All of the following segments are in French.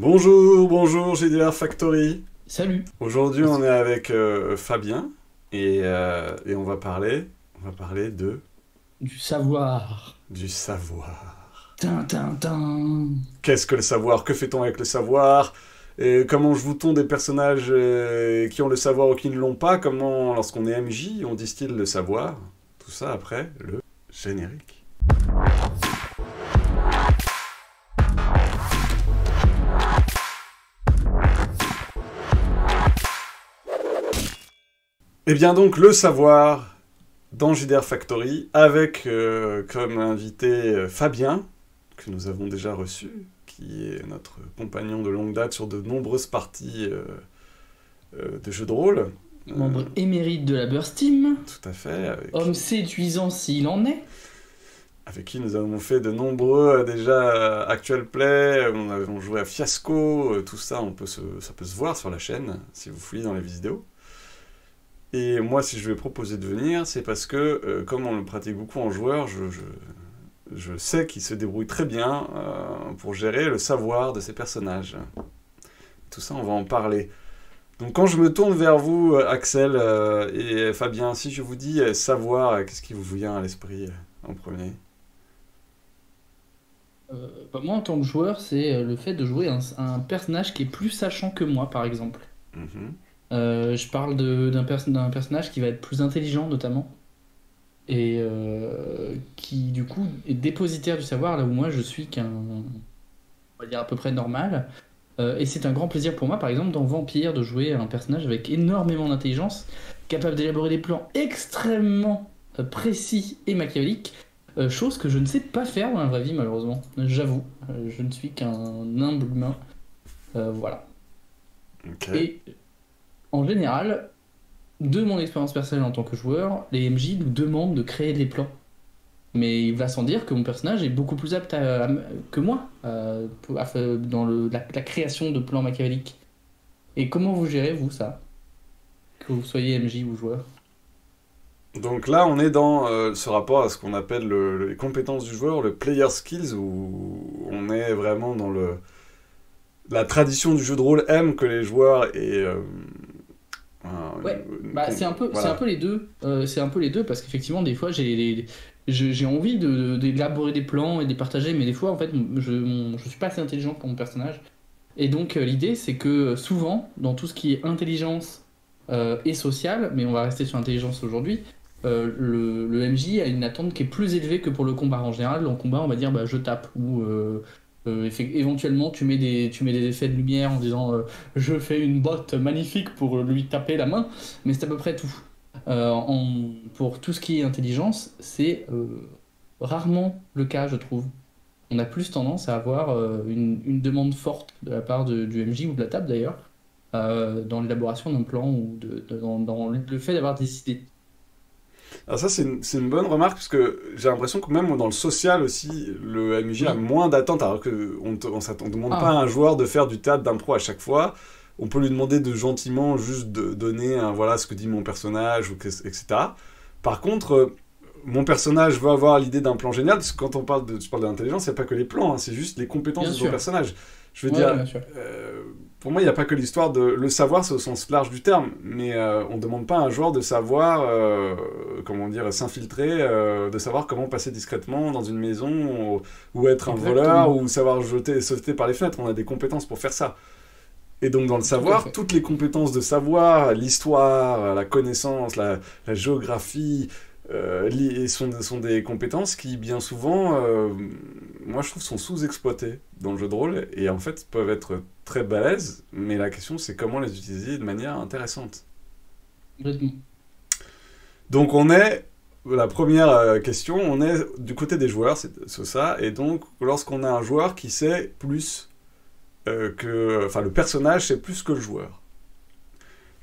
Bonjour, bonjour GDR Factory. Salut. Aujourd'hui, on est avec Fabien et on va parler Du savoir. du savoir. Tin, tin, tin. Qu'est-ce que le savoir? Que fait-on avec le savoir? Et comment joue-t-on des personnages qui ont le savoir ou qui ne l'ont pas? Comment, lorsqu'on est MJ, on distille le savoir? Tout ça après le générique. Et bien donc, le savoir dans JDR Factory, avec comme invité Fabien, que nous avons déjà reçu, qui est notre compagnon de longue date sur de nombreuses parties de jeux de rôle. Membre émérite de la Burst Team. Tout à fait. Homme séduisant s'il en est. Avec qui nous avons fait de nombreux déjà actual play, on avons joué à Fiasco, tout ça, ça peut se voir sur la chaîne, si vous fouillez dans les vidéos. Et moi, si je lui ai proposé de venir, c'est parce que, comme on le pratique beaucoup en joueur, je sais qu'il se débrouille très bien pour gérer le savoir de ses personnages. Tout ça, on va en parler. Donc quand je me tourne vers vous, Axel et Fabien, si je vous dis savoir, qu'est-ce qui vous vient à l'esprit en premier? Moi, en tant que joueur, c'est le fait de jouer un personnage qui est plus sachant que moi, par exemple. Mhm. Je parle d'un personnage qui va être plus intelligent, notamment. Et qui, du coup, est dépositaire du savoir, là où moi, je suis on va dire, à peu près normal. Et c'est un grand plaisir pour moi, par exemple, dans Vampire, de jouer un personnage avec énormément d'intelligence, capable d'élaborer des plans extrêmement précis et machiavéliques, chose que je ne sais pas faire dans la vraie vie, malheureusement. J'avoue, je ne suis qu'un humble humain. Voilà. Ok. Et en général, de mon expérience personnelle en tant que joueur, les MJ nous demandent de créer des plans. Mais il va sans dire que mon personnage est beaucoup plus apte que moi dans la création de plans machiavéliques. Et comment vous gérez, vous, ça? Que vous soyez MJ ou joueur? Donc là, on est dans ce rapport à ce qu'on appelle les compétences du joueur, le player skills, où on est vraiment dans la tradition du jeu de rôle aime que les joueurs aient Ouais, bah c'est un voilà. peu les deux. C'est un peu les deux parce qu'effectivement, des fois, j'ai envie d'élaborer des plans et de les partager, mais des fois, en fait, je suis pas assez intelligent pour mon personnage. Et donc, l'idée, c'est que souvent, dans tout ce qui est intelligence et social, mais on va rester sur intelligence aujourd'hui, le MJ a une attente qui est plus élevée que pour le combat. En général, dans le combat, on va dire bah, je tape ou éventuellement tu mets des effets de lumière en disant je fais une botte magnifique pour lui taper la main, mais c'est à peu près tout. Pour tout ce qui est intelligence, c'est rarement le cas, je trouve. On a plus tendance à avoir une demande forte de la part du MJ ou de la table d'ailleurs, dans l'élaboration d'un plan ou dans le fait d'avoir des idées. Alors ça, c'est une bonne remarque, parce que j'ai l'impression que même dans le social aussi, le MJ a Oui. moins d'attentes, alors qu'on ne demande pas à Ah, un joueur de faire du théâtre d'impro à chaque fois. On peut lui demander de gentiment juste de donner voilà ce que dit mon personnage, etc. Par contre, mon personnage veut avoir l'idée d'un plan génial, parce que quand tu parles de l'intelligence, il n'y a pas que les plans, hein, c'est juste les compétences bien de ton sûr. personnage. Je veux Ouais, dire, bien sûr. pour moi, il n'y a pas que l'histoire de... Le savoir, c'est au sens large du terme, mais on ne demande pas à un joueur de savoir, comment dire, s'infiltrer, de savoir comment passer discrètement dans une maison, ou être un voleur, Exactement. ou savoir sauter par les fenêtres. On a des compétences pour faire ça. Et donc, dans le Tout à savoir, fait. toutes les compétences de savoir, l'histoire, la connaissance, la géographie, sont des compétences qui, bien souvent, moi je trouve, sont sous-exploitées dans le jeu de rôle, et en fait peuvent être très balèzes, mais la question c'est comment les utiliser de manière intéressante. Complètement. Donc on est, la première question, on est du côté des joueurs, c'est ça, et donc lorsqu'on a un joueur qui sait plus enfin le personnage sait plus que le joueur.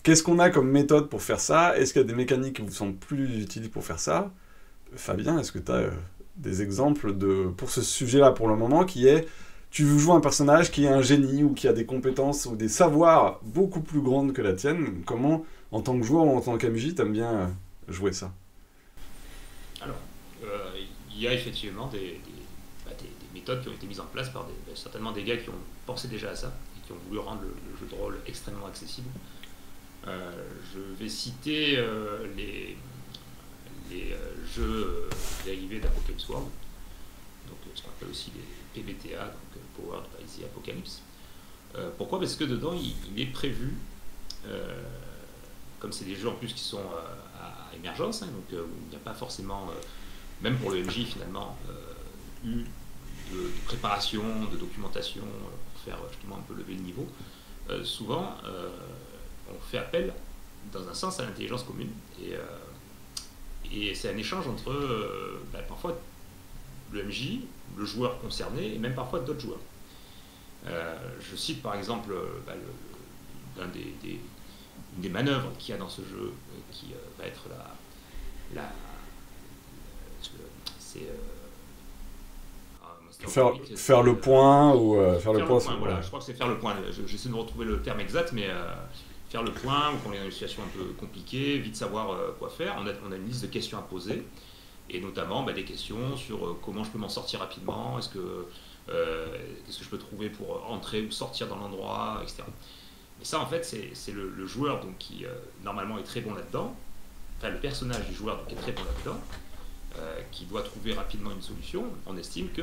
Qu'est-ce qu'on a comme méthode pour faire ça? Est-ce qu'il y a des mécaniques qui vous semblent plus utiles pour faire ça? Fabien, est-ce que tu as des exemples pour ce sujet-là pour le moment, qui est, tu veux jouer un personnage qui est un génie ou qui a des compétences ou des savoirs beaucoup plus grandes que la tienne? Comment, en tant que joueur ou en tant qu'MJ, t'aimes bien jouer ça? Alors, il y a effectivement des méthodes qui ont été mises en place par certainement des gars qui ont pensé déjà à ça et qui ont voulu rendre le jeu de rôle extrêmement accessible. Je vais citer les jeux dérivés d'Apocalypse World, donc ce qu'on appelle aussi les PBTA, donc Powered by the Apocalypse. Pourquoi? Parce que dedans il est prévu, comme c'est des jeux en plus qui sont à émergence, donc où il n'y a pas forcément, même pour le MJ finalement, eu de préparation, de documentation pour faire justement un peu lever le niveau. Souvent, on fait appel dans un sens à l'intelligence commune et c'est un échange entre parfois le MJ, le joueur concerné et même parfois d'autres joueurs. Je cite par exemple une des manœuvres qu'il y a dans ce jeu qui va être faire le point ou faire le point. Voilà, je crois que c'est faire le point. J'essaie de retrouver le terme exact, mais faire le point, ou qu'on est dans une situation un peu compliquée, vite savoir quoi faire. On a une liste de questions à poser, et notamment des questions sur comment je peux m'en sortir rapidement, qu'est-ce que je peux trouver pour entrer ou sortir dans l'endroit, etc. Et ça, en fait, c'est le joueur donc, qui, normalement, est très bon là-dedans, enfin, le personnage du joueur donc, est très bon là-dedans, qui doit trouver rapidement une solution. On estime que,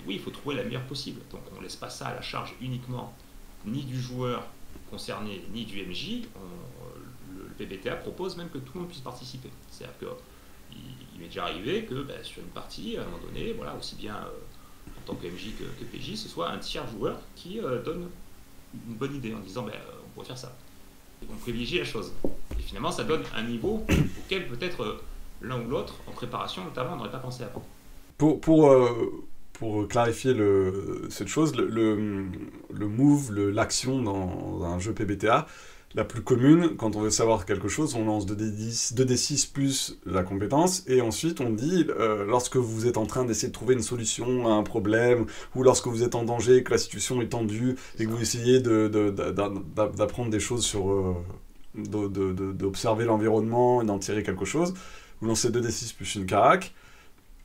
oui, il faut trouver la meilleure possible. Donc, on ne laisse pas ça à la charge uniquement ni du joueur concerné, ni du MJ. Le PBTA propose même que tout le monde puisse participer. C'est-à-dire qu'il m'est déjà arrivé que, sur une partie, à un moment donné, voilà, aussi bien en tant que MJ que PJ, ce soit un tiers joueur qui donne une bonne idée en disant on pourrait faire ça. Et on privilégie la chose. Et finalement, ça donne un niveau auquel peut-être l'un ou l'autre, en préparation notamment, on n'aurait pas pensé avant. Pour clarifier cette chose, le move, l'action dans un jeu PBTA, la plus commune, quand on veut savoir quelque chose, on lance 2d6 plus la compétence, et ensuite on dit, lorsque vous êtes en train d'essayer de trouver une solution à un problème, ou lorsque vous êtes en danger, que la situation est tendue, et que vous essayez d'apprendre des choses sur... d'observer l'environnement et d'en tirer quelque chose, vous lancez 2d6 plus une carac,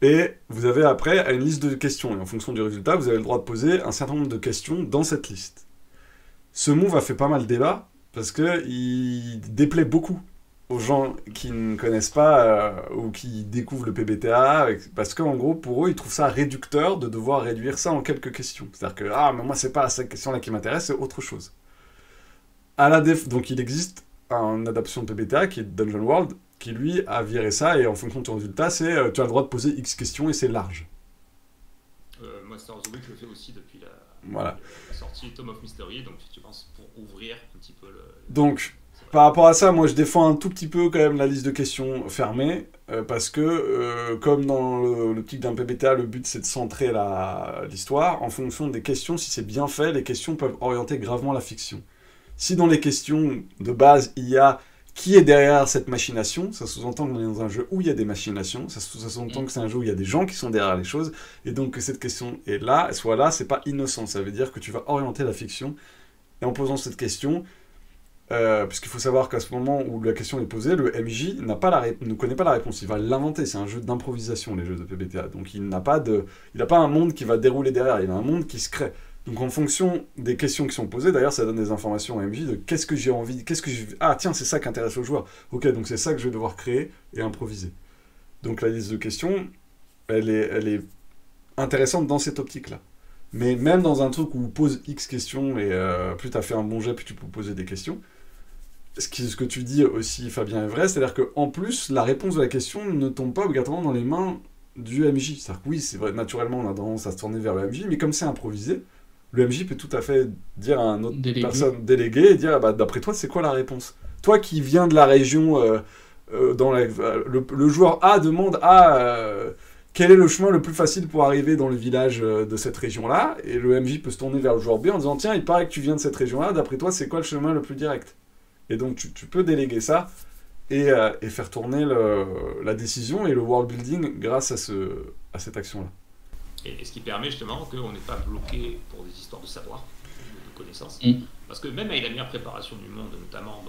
et vous avez après une liste de questions, et en fonction du résultat, vous avez le droit de poser un certain nombre de questions dans cette liste. Ce move a fait pas mal débat, parce qu'il déplaît beaucoup aux gens qui ne connaissent pas ou qui découvrent le PBTA, parce qu'en gros, pour eux, ils trouvent ça réducteur de devoir réduire ça en quelques questions. C'est-à-dire que, mais moi, c'est pas cette question-là qui m'intéresse, c'est autre chose. Donc, il existe une adaptation de PBTA qui est Dungeon World, qui lui a viré ça, et en fonction de ton résultat, tu as le droit de poser X questions, et c'est large. Monster of the Week, je le fais aussi depuis la sortie Tome of Mystery, donc je pense pour ouvrir un petit peu Donc, par rapport à ça, moi je défends un tout petit peu quand même la liste de questions fermée, parce que, comme dans l'optique d'un PBTA, le but c'est de centrer l'histoire, en fonction des questions, si c'est bien fait, les questions peuvent orienter gravement la fiction. Si dans les questions de base, il y a qui est derrière cette machination, ça sous-entend qu'on est dans un jeu où il y a des machinations, ça sous-entend que c'est un jeu où il y a des gens qui sont derrière les choses, et donc que cette question est là, soit là, c'est pas innocent, ça veut dire que tu vas orienter la fiction, et en posant cette question, puisqu'il faut savoir qu'à ce moment où la question est posée, le MJ ne connaît pas la réponse, il va l'inventer, c'est un jeu d'improvisation, les jeux de PBTA, donc il n'a pas un monde qui va dérouler derrière, il a un monde qui se crée. Donc en fonction des questions qui sont posées, d'ailleurs ça donne des informations à MJ de qu'est-ce que j'ai envie, ah tiens c'est ça qui intéresse le joueur, ok donc c'est ça que je vais devoir créer et improviser. Donc la liste de questions, elle est intéressante dans cette optique-là. Mais même dans un truc où on pose X questions et plus tu as fait un bon jet, plus tu peux poser des questions, ce que tu dis aussi Fabien est vrai, c'est-à-dire qu'en plus la réponse de la question ne tombe pas obligatoirement dans les mains du MJ. C'est-à-dire que oui c'est vrai, naturellement on a tendance à se tourner vers le MJ, mais comme c'est improvisé, le MJ peut tout à fait dire à une autre personne déléguée et dire d'après toi, c'est quoi la réponse? Toi qui viens de la région, le joueur A demande quel est le chemin le plus facile pour arriver dans le village de cette région-là, et le MJ peut se tourner vers le joueur B en disant tiens, il paraît que tu viens de cette région-là, d'après toi, c'est quoi le chemin le plus direct? Et donc tu peux déléguer ça et faire tourner la décision et le world building grâce à cette action-là. Et ce qui permet justement qu'on n'est pas bloqué pour des histoires de savoir, de connaissances. Parce que même avec la meilleure préparation du monde, notamment,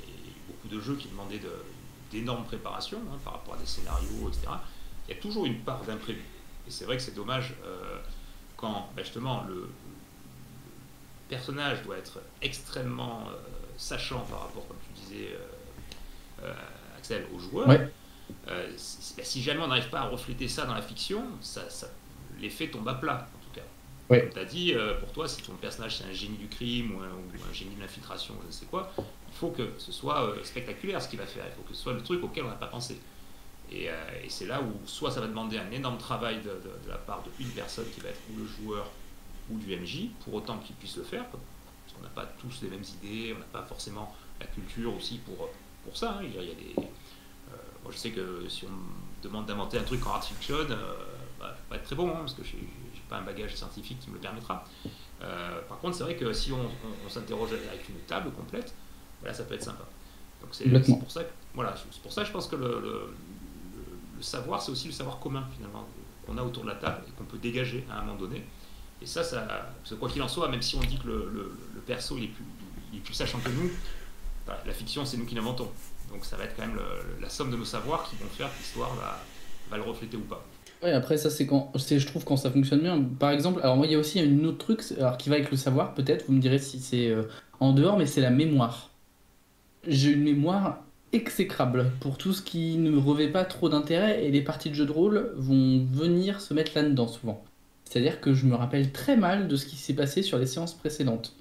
il y a eu beaucoup de jeux qui demandaient d'énormes préparations par rapport à des scénarios, etc. Il y a toujours une part d'imprévu. Et c'est vrai que c'est dommage quand justement le personnage doit être extrêmement sachant par rapport, comme tu disais, Axel, aux joueurs. Ouais. Si jamais on n'arrive pas à refléter ça dans la fiction, l'effet tombe à plat, en tout cas. Ouais. Comme tu as dit, pour toi, si ton personnage c'est un génie du crime ou un génie de l'infiltration, je ne sais quoi, il faut que ce soit spectaculaire ce qu'il va faire, il faut que ce soit le truc auquel on n'a pas pensé. Et c'est là où soit ça va demander un énorme travail de la part d'une personne qui va être ou le joueur ou du MJ, pour autant qu'il puisse le faire, parce qu'on n'a pas tous les mêmes idées, on n'a pas forcément la culture aussi pour ça. Hein. Il y a des... moi je sais que si on me demande d'inventer un truc en art fiction, je ne vais pas être très bon, hein, parce que je n'ai pas un bagage scientifique qui me le permettra. Par contre, c'est vrai que si on s'interroge avec une table complète, là ça peut être sympa. Donc c'est pour ça que, c'est pour ça que je pense que le savoir, c'est aussi le savoir commun finalement qu'on a autour de la table et qu'on peut dégager à un moment donné. Et ça parce que quoi qu'il en soit, même si on dit que le perso il est plus sachant que nous, la fiction c'est nous qui l'inventons. Donc ça va être quand même la somme de nos savoirs qui vont faire que l'histoire va le refléter ou pas. Ouais, après ça je trouve quand ça fonctionne bien. Par exemple, alors moi il y a aussi un autre truc, alors qui va avec le savoir peut-être, vous me direz si c'est en dehors, mais c'est la mémoire. J'ai une mémoire exécrable pour tout ce qui ne me revêt pas trop d'intérêt et les parties de jeux de rôle vont venir se mettre là-dedans souvent. C'est-à-dire que je me rappelle très mal de ce qui s'est passé sur les séances précédentes.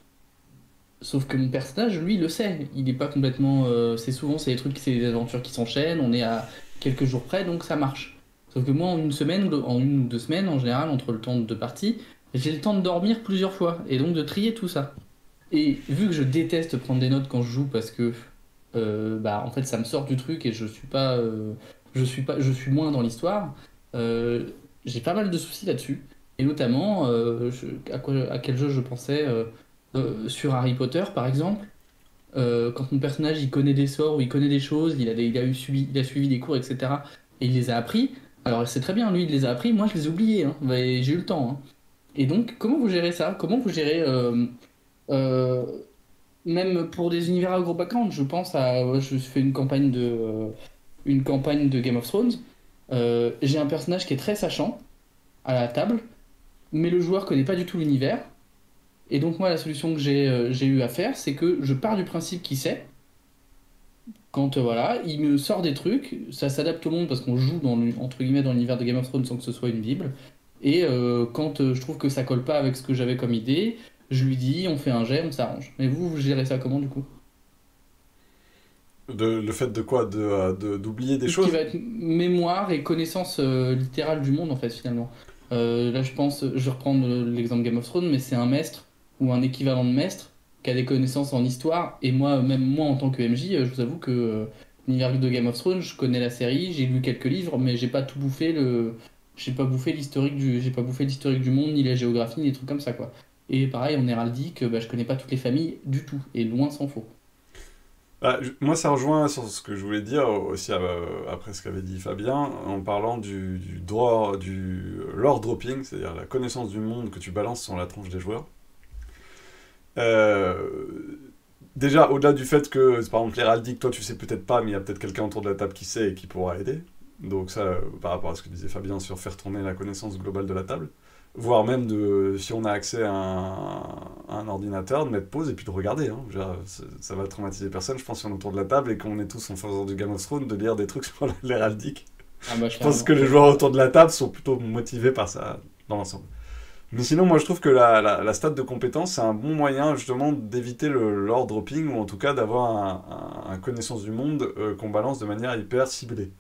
Sauf que mon personnage, lui, le sait. Il n'est pas complètement... c'est des aventures qui s'enchaînent, on est à quelques jours près, donc ça marche. Sauf que moi, en une ou deux semaines, en général, entre le temps de deux parties, j'ai le temps de dormir plusieurs fois, et donc de trier tout ça. Et vu que je déteste prendre des notes quand je joue, parce que en fait, ça me sort du truc et je suis moins dans l'histoire, j'ai pas mal de soucis là-dessus. Et notamment, à quel jeu je pensais sur Harry Potter, par exemple, quand mon personnage il connaît des sorts ou il connaît des choses, il a suivi des cours, etc. Et il les a appris. Alors c'est très bien, lui il les a appris, moi je les ai oubliés, hein. J'ai eu le temps. Hein. Et donc, comment vous gérez ça? Comment vous gérez même pour des univers à gros background, je fais une campagne de Game of Thrones. J'ai un personnage qui est très sachant à la table, mais le joueur connaît pas du tout l'univers. Et donc moi la solution que j'ai eu à faire, c'est que je pars du principe qu'il sait. Quand il me sort des trucs, ça s'adapte au monde parce qu'on joue entre guillemets dans l'univers de Game of Thrones sans que ce soit une bible. Et quand je trouve que ça colle pas avec ce que j'avais comme idée, je lui dis, on fait un jet, on s'arrange. Mais vous gérez ça comment du coup? Le fait de quoi? D'oublier des Tout ce choses? qui va être mémoire et connaissance littérale du monde en fait finalement. Là je vais reprendre l'exemple Game of Thrones, mais c'est un maître ou un équivalent de maître qui a des connaissances en histoire. Et moi, même moi en tant que MJ, je vous avoue que l'univers de Game of Thrones, je connais la série, j'ai lu quelques livres, mais j'ai pas tout bouffé j'ai pas bouffé l'historique du monde, ni la géographie, ni des trucs comme ça quoi. Et pareil en héraldique, je connais pas toutes les familles du tout, et loin s'en faut. Moi, ça rejoint sur ce que je voulais dire aussi après ce qu'avait dit Fabien, en parlant du lore dropping, c'est-à-dire la connaissance du monde que tu balances sur la tronche des joueurs. Déjà, au-delà du fait que, par exemple, l'héraldique, toi tu sais peut-être pas, mais il y a peut-être quelqu'un autour de la table qui sait et qui pourra aider. Donc ça, par rapport à ce que disait Fabien sur faire tourner la connaissance globale de la table, voire même si on a accès à un ordinateur, de mettre pause et puis de regarder. Hein. Ça va traumatiser personne, je pense, si on est autour de la table et qu'on est tous en faisant du Game of Thrones, de lire des trucs sur l'héraldique. Je pense que les joueurs autour de la table sont plutôt motivés par ça dans l'ensemble. Mais sinon, moi je trouve que la stat de compétence, c'est un bon moyen justement d'éviter le lore dropping, ou en tout cas d'avoir un connaissance du monde qu'on balance de manière hyper ciblée.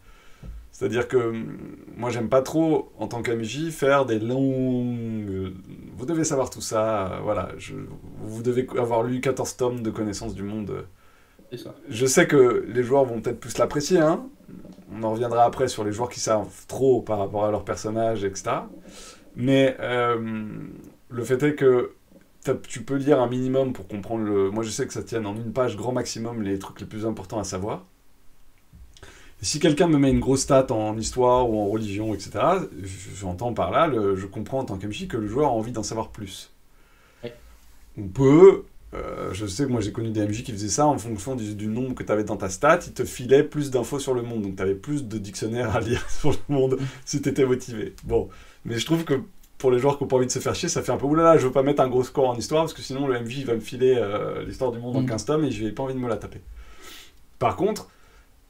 C'est-à-dire que moi j'aime pas trop, en tant qu'MJ, faire des longues... Vous devez savoir tout ça, voilà. Vous devez avoir lu 14 tomes de connaissances du monde. C'est ça. Je sais que les joueurs vont peut-être plus l'apprécier, hein. On en reviendra après sur les joueurs qui savent trop par rapport à leur personnage, etc. Mais le fait est que tu peux lire un minimum pour comprendre Moi je sais que ça tienne en une page grand maximum les trucs les plus importants à savoir. Et si quelqu'un me met une grosse stat en histoire ou en religion, etc., j'entends par là, je comprends en tant qu'MJ que le joueur a envie d'en savoir plus. Ouais. On peut... je sais que moi j'ai connu des MJ qui faisaient ça en fonction du nombre que tu avais dans ta stat, ils te filaient plus d'infos sur le monde, donc tu avais plus de dictionnaires à lire sur le monde si tu étais motivé. Bon, mais je trouve que pour les joueurs qui n'ont pas envie de se faire chier, ça fait un peu oulala, je veux pas mettre un gros score en histoire parce que sinon le MJ il va me filer l'histoire du monde en 15 tomes et je n'ai pas envie de me la taper. Par contre,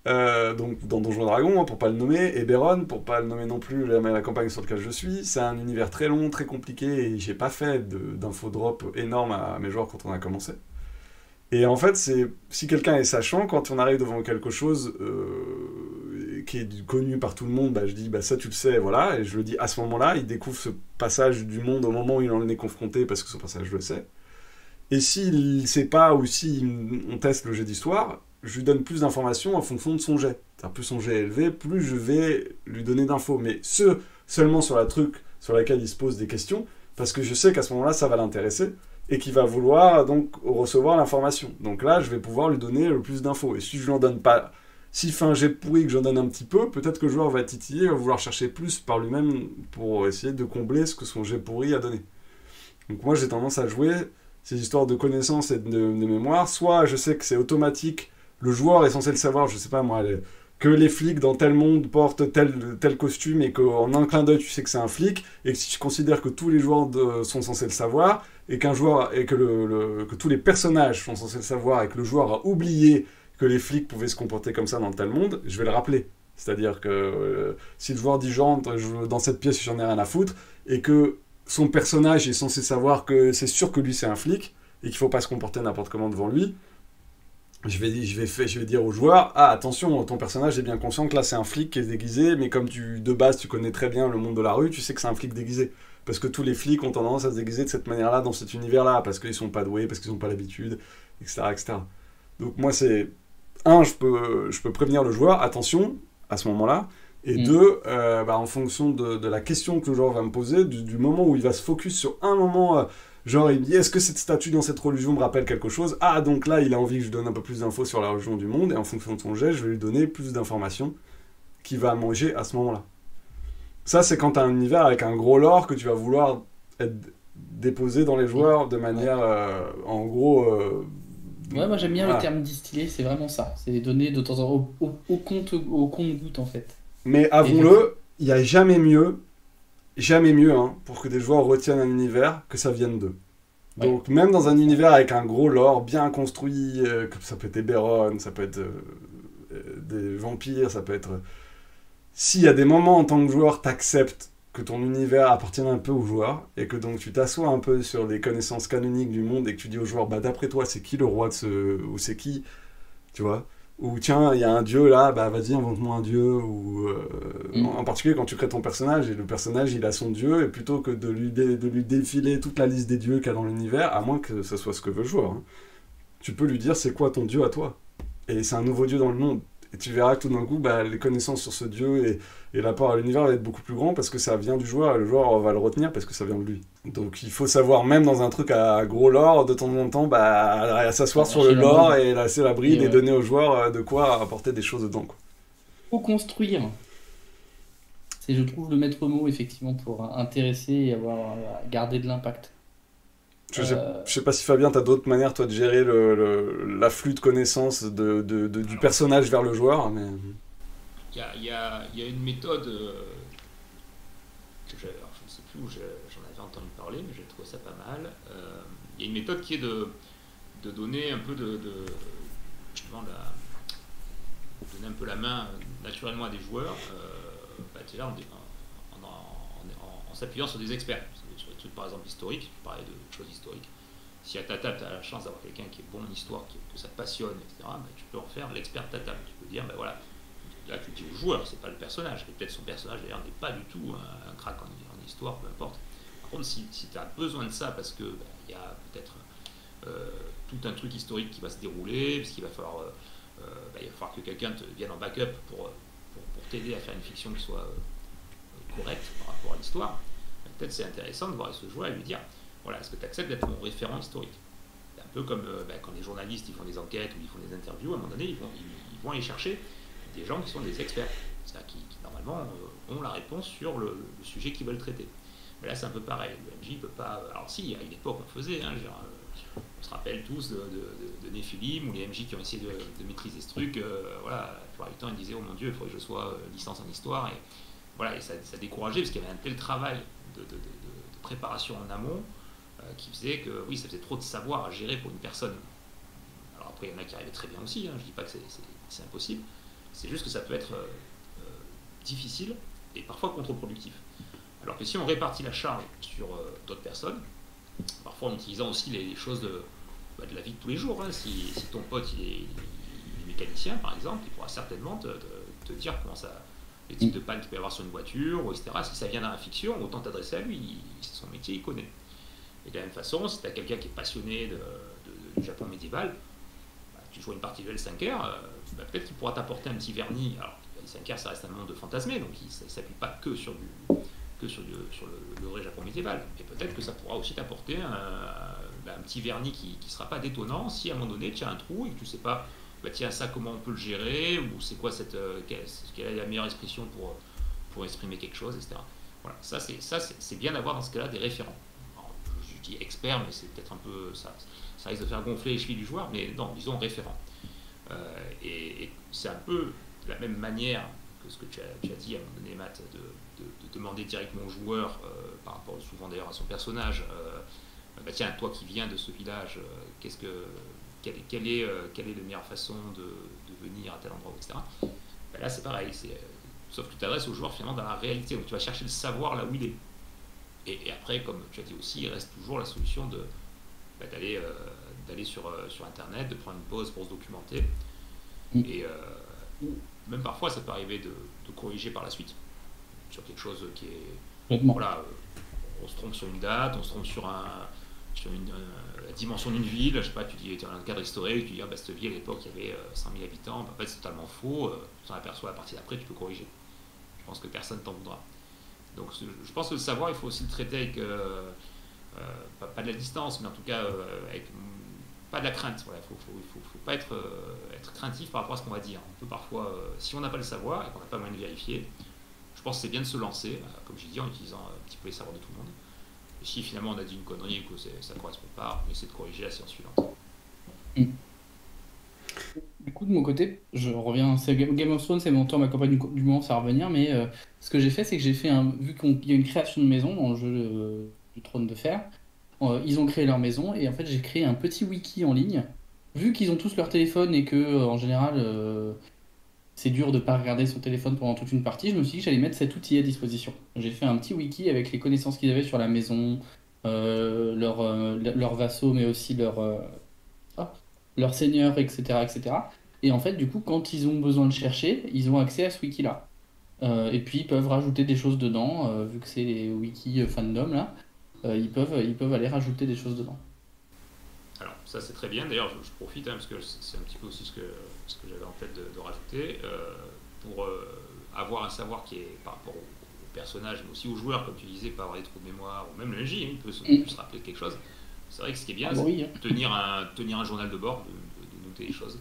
donc dans Donjons et Dragons, pour pas le nommer, Eberron, pour pas le nommer non plus la campagne sur laquelle je suis, c'est un univers très long, très compliqué et j'ai pas fait d'infodrop énorme à mes joueurs quand on a commencé. Et en fait, si quelqu'un est sachant, quand on arrive devant quelque chose qui est connu par tout le monde, je dis ça tu le sais, voilà, et je le dis à ce moment-là, il découvre ce passage du monde au moment où il en est confronté parce que ce passage je le sais. Et s'il ne sait pas ou si on teste le jet d'histoire, je lui donne plus d'informations en fonction de son jet. C'est-à-dire, plus son jet est élevé, plus je vais lui donner d'infos. Mais seulement sur la truc sur laquelle il se pose des questions, parce que je sais qu'à ce moment-là, ça va l'intéresser, et qu'il va vouloir donc recevoir l'information. Donc là, je vais pouvoir lui donner le plus d'infos. Et si je lui en donne pas, s'il fait un jet pourri que j'en donne un petit peu, peut-être que le joueur va titiller, va vouloir chercher plus par lui-même pour essayer de combler ce que son jet pourri a donné. Donc moi, j'ai tendance à jouer ces histoires de connaissances et de mémoire. Soit je sais que c'est automatique, le joueur est censé le savoir, je sais pas moi, que les flics dans tel monde portent tel costume et qu'en un clin d'œil tu sais que c'est un flic, et que si tu considères que tous les joueurs sont censés le savoir, et que tous les personnages sont censés le savoir, et que le joueur a oublié que les flics pouvaient se comporter comme ça dans tel monde, je vais le rappeler. C'est-à-dire que si le joueur dit j'entre dans cette pièce, j'en ai rien à foutre, et que son personnage est censé savoir que c'est sûr que lui c'est un flic, et qu'il faut pas se comporter n'importe comment devant lui, je vais dire au joueur, attention, ton personnage est bien conscient que là c'est un flic qui est déguisé, mais comme de base tu connais très bien le monde de la rue, tu sais que c'est un flic déguisé. Parce que tous les flics ont tendance à se déguiser de cette manière-là, dans cet univers-là, parce qu'ils sont pas doués, parce qu'ils n'ont pas l'habitude, etc., etc. Donc moi c'est... je peux prévenir le joueur, attention, à ce moment-là, et deux, en fonction de la question que le joueur va me poser, du moment où il va se focus sur un moment... genre, il me dit, est-ce que cette statue dans cette religion me rappelle quelque chose ? Donc là, il a envie que je donne un peu plus d'infos sur la religion du monde, et en fonction de son jet, je vais lui donner plus d'informations qu'il va manger à ce moment-là. Ça, c'est quand tu as un univers avec un gros lore que tu vas vouloir être déposé dans les joueurs de manière, en gros... Ouais, moi j'aime bien le terme distillé, c'est vraiment ça. C'est des données de temps en temps au compte-goutte, en fait. Mais avouons-le, il n'y a jamais mieux, pour que des joueurs retiennent un univers, que ça vienne d'eux. Ouais. Donc même dans un univers avec un gros lore bien construit, ça peut être Eberron, ça peut être des vampires, ça peut être... S'il y a des moments en tant que joueur, t'acceptes que ton univers appartienne un peu au joueur, et que donc tu t'assois un peu sur les connaissances canoniques du monde, et que tu dis au joueur, d'après toi, c'est qui le roi ou c'est qui, tu vois ? Ou tiens, il y a un dieu là, vas-y, invente-moi un dieu. Ou en particulier quand tu crées ton personnage, et le personnage il a son dieu, et plutôt que de lui défiler toute la liste des dieux qu'il y a dans l'univers, à moins que ce soit ce que veut le joueur, tu peux lui dire c'est quoi ton dieu à toi. Et c'est un nouveau dieu dans le monde. Et tu verras que tout d'un coup, les connaissances sur ce dieu et l'apport à l'univers va être beaucoup plus grand parce que ça vient du joueur, et le joueur va le retenir parce que ça vient de lui. Donc il faut savoir, même dans un truc à gros lore, de temps en temps, à s'asseoir sur le lore et lasser la bride et donner au joueur de quoi apporter des choses dedans. Faut construire. C'est, je trouve, le maître mot, effectivement, pour intéresser et garder de l'impact. Je sais pas si Fabien, t'as d'autres manières toi de gérer l'afflux de connaissances du personnage vers le joueur, mais... Il y a une méthode que je ne sais plus où j'en avais entendu parler, mais j'ai trouvé ça pas mal. Il y a une méthode qui est de donner un peu justement donner un peu la main naturellement à des joueurs, déjà en s'appuyant sur des experts. Sur des trucs par exemple historiques, je parlais de choses historiques. Si à ta table, tu as la chance d'avoir quelqu'un qui est bon en histoire, que ça te passionne, etc., tu peux en faire l'expert de ta table. Tu peux dire, voilà, là tu dis au joueur, c'est pas le personnage, et peut-être son personnage d'ailleurs n'est pas du tout un crack en histoire, peu importe. Par contre, si tu as besoin de ça parce que il y a peut-être tout un truc historique qui va se dérouler, parce qu'il va falloir, il va falloir que quelqu'un te vienne en backup pour t'aider à faire une fiction qui soit correcte par rapport à l'histoire, peut-être c'est intéressant de voir ce joueur et lui dire, voilà, est-ce que tu acceptes d'être mon référent historique ? C'est un peu comme quand les journalistes ils font des enquêtes ou ils font des interviews, à un moment donné, ils vont aller chercher des gens qui sont des experts, c'est-à-dire qui normalement ont la réponse sur le sujet qu'ils veulent traiter. Mais là, c'est un peu pareil. Le MJ peut pas... Alors si, à une époque, on faisait, on se rappelle tous de Néphilim, ou les MJ qui ont essayé de maîtriser ce truc, voilà, la plupart du temps, ils disaient, oh mon Dieu, il faudrait que je sois licence en histoire, voilà, et ça décourageait parce qu'il y avait un tel travail de préparation en amont qui faisait que oui, ça faisait trop de savoir à gérer pour une personne. Alors après, il y en a qui arrivaient très bien aussi, hein, je ne dis pas que c'est impossible, c'est juste que ça peut être difficile et parfois contre-productif. Alors que si on répartit la charge sur d'autres personnes, parfois en utilisant aussi les choses de la vie de tous les jours, hein, si ton pote il est mécanicien par exemple, il pourra certainement te dire comment ça, les types de pannes qu'il peut y avoir sur une voiture, etc. Si ça vient dans la fiction, autant t'adresser à lui, c'est son métier, il connaît. Et de la même façon, si tu as quelqu'un qui est passionné du Japon médiéval, tu joues une partie de L5R, peut-être qu'il pourra t'apporter un petit vernis. Alors, L5R, ça reste un monde fantasmé, donc il ne s'appuie pas que sur le vrai Japon médiéval. Et peut-être que ça pourra aussi t'apporter un petit vernis qui ne sera pas détonnant si à un moment donné tu as un trou et que tu ne sais pas, tiens, ça, comment on peut le gérer, ou c'est quoi quelle est la meilleure expression pour exprimer quelque chose, etc. Voilà, ça c'est bien d'avoir dans ce cas-là des référents. Alors, je dis expert, mais c'est peut-être un peu ça risque de faire gonfler les chevilles du joueur, mais non, disons référent. Et c'est un peu de la même manière que ce que tu as dit à un moment donné, Matt, de demander directement au joueur, par rapport souvent d'ailleurs à son personnage, tiens, toi qui viens de ce village, quelle est la meilleure façon de venir à tel endroit, etc. Là, c'est pareil, sauf que tu t'adresses au joueur finalement dans la réalité, donc tu vas chercher le savoir là où il est. Et après, comme tu as dit aussi, il reste toujours la solution d'aller sur Internet, de prendre une pause pour se documenter. Ou même parfois, ça peut arriver de corriger par la suite sur quelque chose qui est... Voilà, on se trompe sur une date, on se trompe sur la dimension d'une ville, je sais pas, tu dis, tu as un cadre historique, tu dis, cette ville à l'époque il y avait 100 000 habitants, en fait c'est totalement faux, tu t'en aperçois à partir d'après, tu peux corriger. Je pense que personne t'en voudra. Donc je pense que le savoir, il faut aussi le traiter avec, pas de la distance, mais en tout cas avec pas de la crainte. Voilà, faut pas être craintif par rapport à ce qu'on va dire. On peut parfois, si on n'a pas le savoir et qu'on n'a pas moyen de vérifier, je pense que c'est bien de se lancer, comme j'ai dit, en utilisant un petit peu les savoirs de tout le monde. Et si finalement on a dit une connerie ou que ça ne correspond pas, on essaie de corriger la séance suivante. Du coup, de mon côté, je reviens. Game of Thrones, c'est mon temps, ma campagne du moment, ça va revenir. Mais ce que j'ai fait, c'est que j'ai fait vu qu'il y a une création de maison dans le jeu du Trône de Fer, ils ont créé leur maison et en fait, j'ai créé un petit wiki en ligne. Vu qu'ils ont tous leur téléphone et que, en général, c'est dur de pas regarder son téléphone pendant toute une partie, je me suis dit que j'allais mettre cet outil à disposition. J'ai fait un petit wiki avec les connaissances qu'ils avaient sur la maison, leurs vassaux, mais aussi leurs seigneurs, etc., etc. Et en fait, du coup, quand ils ont besoin de chercher, ils ont accès à ce wiki-là. Et puis, ils peuvent rajouter des choses dedans, vu que c'est les wiki fandom, là. Ils peuvent aller rajouter des choses dedans. Alors, ça c'est très bien. D'ailleurs, je profite, parce que c'est un petit peu aussi ce que j'avais en tête de rajouter, pour avoir un savoir qui est par rapport au personnage, mais aussi aux joueurs, comme tu disais, pas avoir des trous de mémoire, ou même le MJ, il peut se rappeler de quelque chose. C'est vrai que ce qui est bien, c'est tenir un journal de bord, de noter les choses.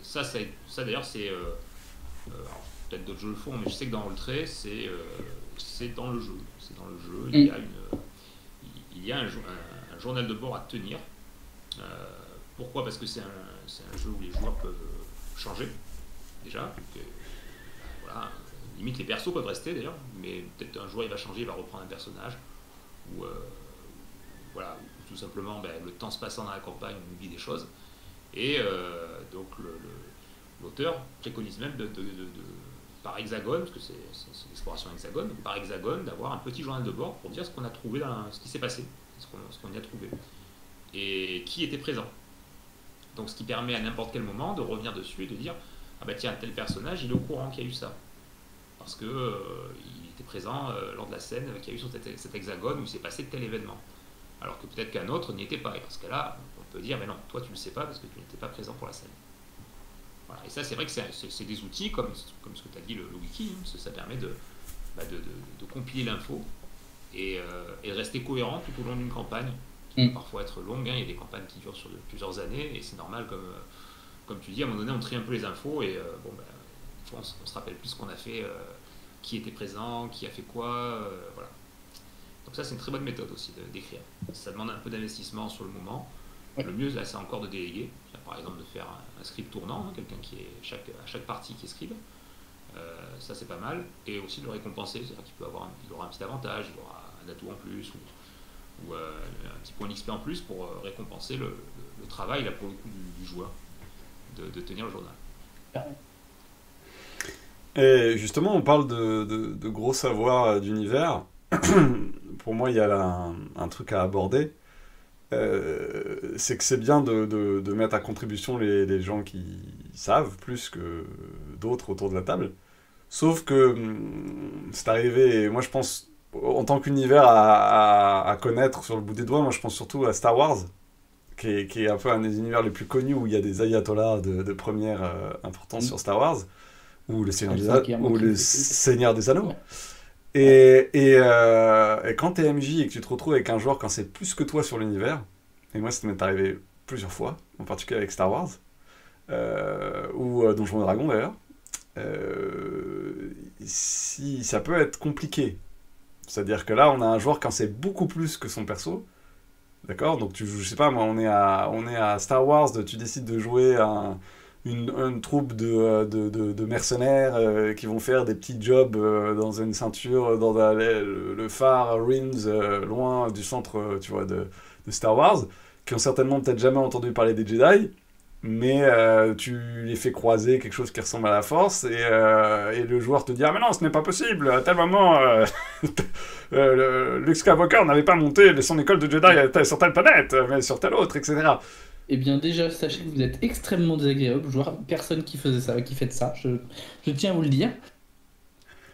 Ça d'ailleurs, c'est... peut-être d'autres jeux le font, mais je sais que dans Roll-Tray, c'est dans le jeu. C'est dans le jeu, il y a un journal de bord à tenir. Pourquoi ? Parce que c'est un jeu où les joueurs peuvent changer, déjà. Donc, voilà, limite les persos peuvent rester d'ailleurs, mais peut-être un joueur il va changer, il va reprendre un personnage. Ou voilà, ou tout simplement le temps se passant dans la campagne, on oublie des choses. Et donc l'auteur préconise même par hexagone, parce que c'est l'exploration hexagone, donc par hexagone, d'avoir un petit journal de bord pour dire ce qu'on a trouvé, ce qui s'est passé, ce qu'on y a trouvé, et qui était présent. Donc ce qui permet à n'importe quel moment de revenir dessus et de dire tiens, tel personnage, il est au courant qu'il y a eu ça. Parce que il était présent lors de la scène qu'il y a eu sur cet hexagone où il s'est passé tel événement. Alors que peut-être qu'un autre n'y était pas. Et parce que là, on peut dire, mais non, toi tu ne le sais pas parce que tu n'étais pas présent pour la scène. Voilà. Et ça, c'est vrai que c'est des outils, comme ce que tu as dit, le wiki, parce que ça permet de compiler l'info et de rester cohérent tout au long d'une campagne, qui peut parfois être longue. Il y a des campagnes qui durent sur plusieurs années, et c'est normal, comme tu dis, à un moment donné, on trie un peu les infos, et on se rappelle plus ce qu'on a fait, qui était présent, qui a fait quoi, voilà. Donc ça, c'est une très bonne méthode aussi d'écrire. Ça demande un peu d'investissement sur le moment. Le mieux, là, c'est encore de déléguer. Par exemple, de faire un script tournant, quelqu'un qui est à chaque partie qui est scribe. Ça, c'est pas mal. Et aussi de le récompenser, c'est-à-dire qu'il il aura un petit avantage, il aura un atout en plus, ou un petit point d'XP en plus pour récompenser le travail, là, pour le coup, du joueur, de tenir le journal. Et justement, on parle de gros savoirs d'univers. Pour moi, il y a là un truc à aborder. C'est que c'est bien de mettre à contribution les gens qui savent plus que d'autres autour de la table. Sauf que c'est arrivé, et moi je pense, en tant qu'univers à connaître sur le bout des doigts, moi je pense surtout à Star Wars, qui est un peu un des univers les plus connus où il y a des ayatollahs de première importance sur Star Wars, ou le Seigneur des Anneaux. Ouais. Et quand t'es MJ et que tu te retrouves avec un joueur quand c'est plus que toi sur l'univers, et moi ça m'est arrivé plusieurs fois, en particulier avec Star Wars, ou Donjons et Dragons d'ailleurs, si, ça peut être compliqué. C'est-à-dire que là, on a un joueur quand c'est beaucoup plus que son perso, d'accord? Donc, je sais pas, moi, on est à Star Wars, tu décides de jouer une troupe de mercenaires qui vont faire des petits jobs dans une ceinture, dans le phare Rinns, loin du centre, tu vois, de Star Wars, qui ont certainement peut-être jamais entendu parler des Jedi, mais tu les fais croiser quelque chose qui ressemble à la Force, et le joueur te dit « Ah mais non, ce n'est pas possible, à tel moment, Luke Skywalker n'avait pas monté son école de Jedi sur telle planète, mais sur telle autre, etc. » Eh bien, déjà, sachez que vous êtes extrêmement désagréable. Je vois personne qui faisait ça, qui fait ça. Je tiens à vous le dire.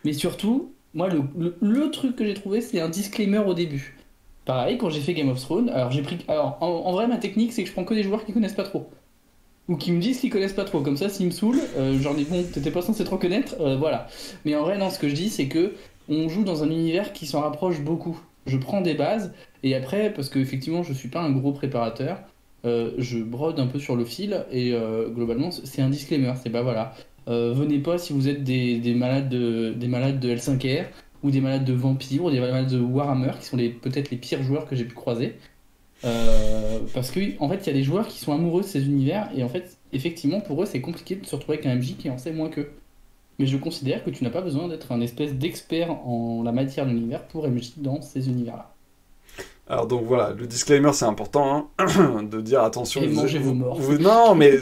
Mais surtout, moi, le truc que j'ai trouvé, c'est un disclaimer au début. Pareil, quand j'ai fait Game of Thrones, alors j'ai pris. Alors, en vrai, ma technique, c'est que je prends que des joueurs qui connaissent pas trop. Ou qui me disent qu'ils connaissent pas trop. Comme ça, s'ils me saoulent, j'en ai bon, t'étais pas censé trop connaître, voilà. Mais en vrai, non, ce que je dis, c'est que on joue dans un univers qui s'en rapproche beaucoup. Je prends des bases, et après, parce que effectivement, je suis pas un gros préparateur. Je brode un peu sur le fil et globalement c'est un disclaimer, c'est bah voilà, venez pas si vous êtes des malades de L5R ou des malades de vampires ou des malades de Warhammer qui sont peut-être les pires joueurs que j'ai pu croiser, parce que en fait il y a des joueurs qui sont amoureux de ces univers et en fait effectivement pour eux c'est compliqué de se retrouver avec un MJ qui en sait moins qu'eux. Mais je considère que tu n'as pas besoin d'être un espèce d'expert en la matière de l'univers pour MJ dans ces univers-là. Alors donc voilà, le disclaimer c'est important, hein, de dire attention. Et mangez vos morts. Non mais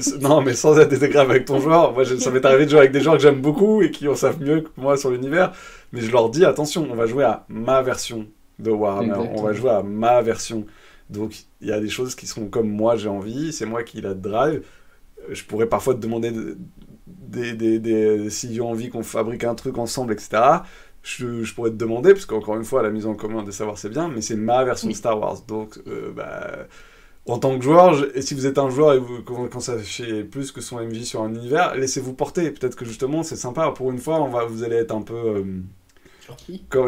sans être désagréable avec ton joueur. Moi ça m'est arrivé de jouer avec des joueurs que j'aime beaucoup et qui en savent mieux que moi sur l'univers. Mais je leur dis attention, on va jouer à ma version de Warhammer. Exactement. On va jouer à ma version. Donc il y a des choses qui seront comme moi j'ai envie, c'est moi qui la drive. Je pourrais parfois te demander si j'ai envie qu'on fabrique un truc ensemble, etc. Je pourrais te demander, parce qu'encore une fois, la mise en commun des savoirs c'est bien, mais c'est ma version de Star Wars. Donc, en tant que joueur, et si vous êtes un joueur et quand ça fait plus que son MJ sur un univers, laissez-vous porter. Peut-être que justement, c'est sympa. Pour une fois, vous allez être un peu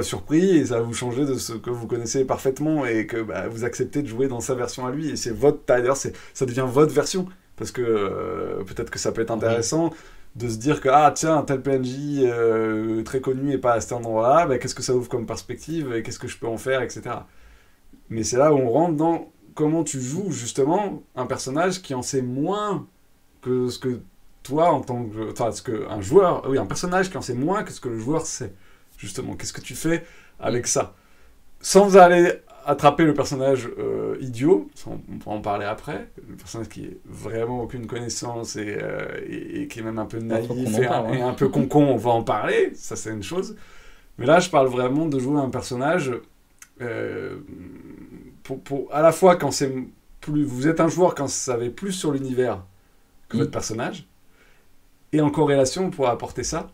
surpris et ça va vous changer de ce que vous connaissez parfaitement et que vous acceptez de jouer dans sa version à lui. Et c'est votre d'ailleurs, ça devient votre version. Parce que peut-être que ça peut être intéressant. De se dire que, tiens, un tel PNJ très connu et pas à cet endroit-là, qu'est-ce que ça ouvre comme perspective et qu'est-ce que je peux en faire, etc. Mais c'est là où on rentre dans comment tu joues, justement, un personnage qui en sait moins que ce que toi, en tant que... Enfin, un joueur... Oui, un personnage qui en sait moins que ce que le joueur sait, justement. Qu'est-ce que tu fais avec ça? Sans aller attraper le personnage idiot, on pourra en parler après, le personnage qui est vraiment aucune connaissance et qui est même un peu naïf et un peu con, on va en parler, ça c'est une chose. Mais là je parle vraiment de jouer un personnage pour à la fois quand c'est plus, vous êtes un joueur quand vous savez plus sur l'univers que votre personnage, et en corrélation pour apporter ça,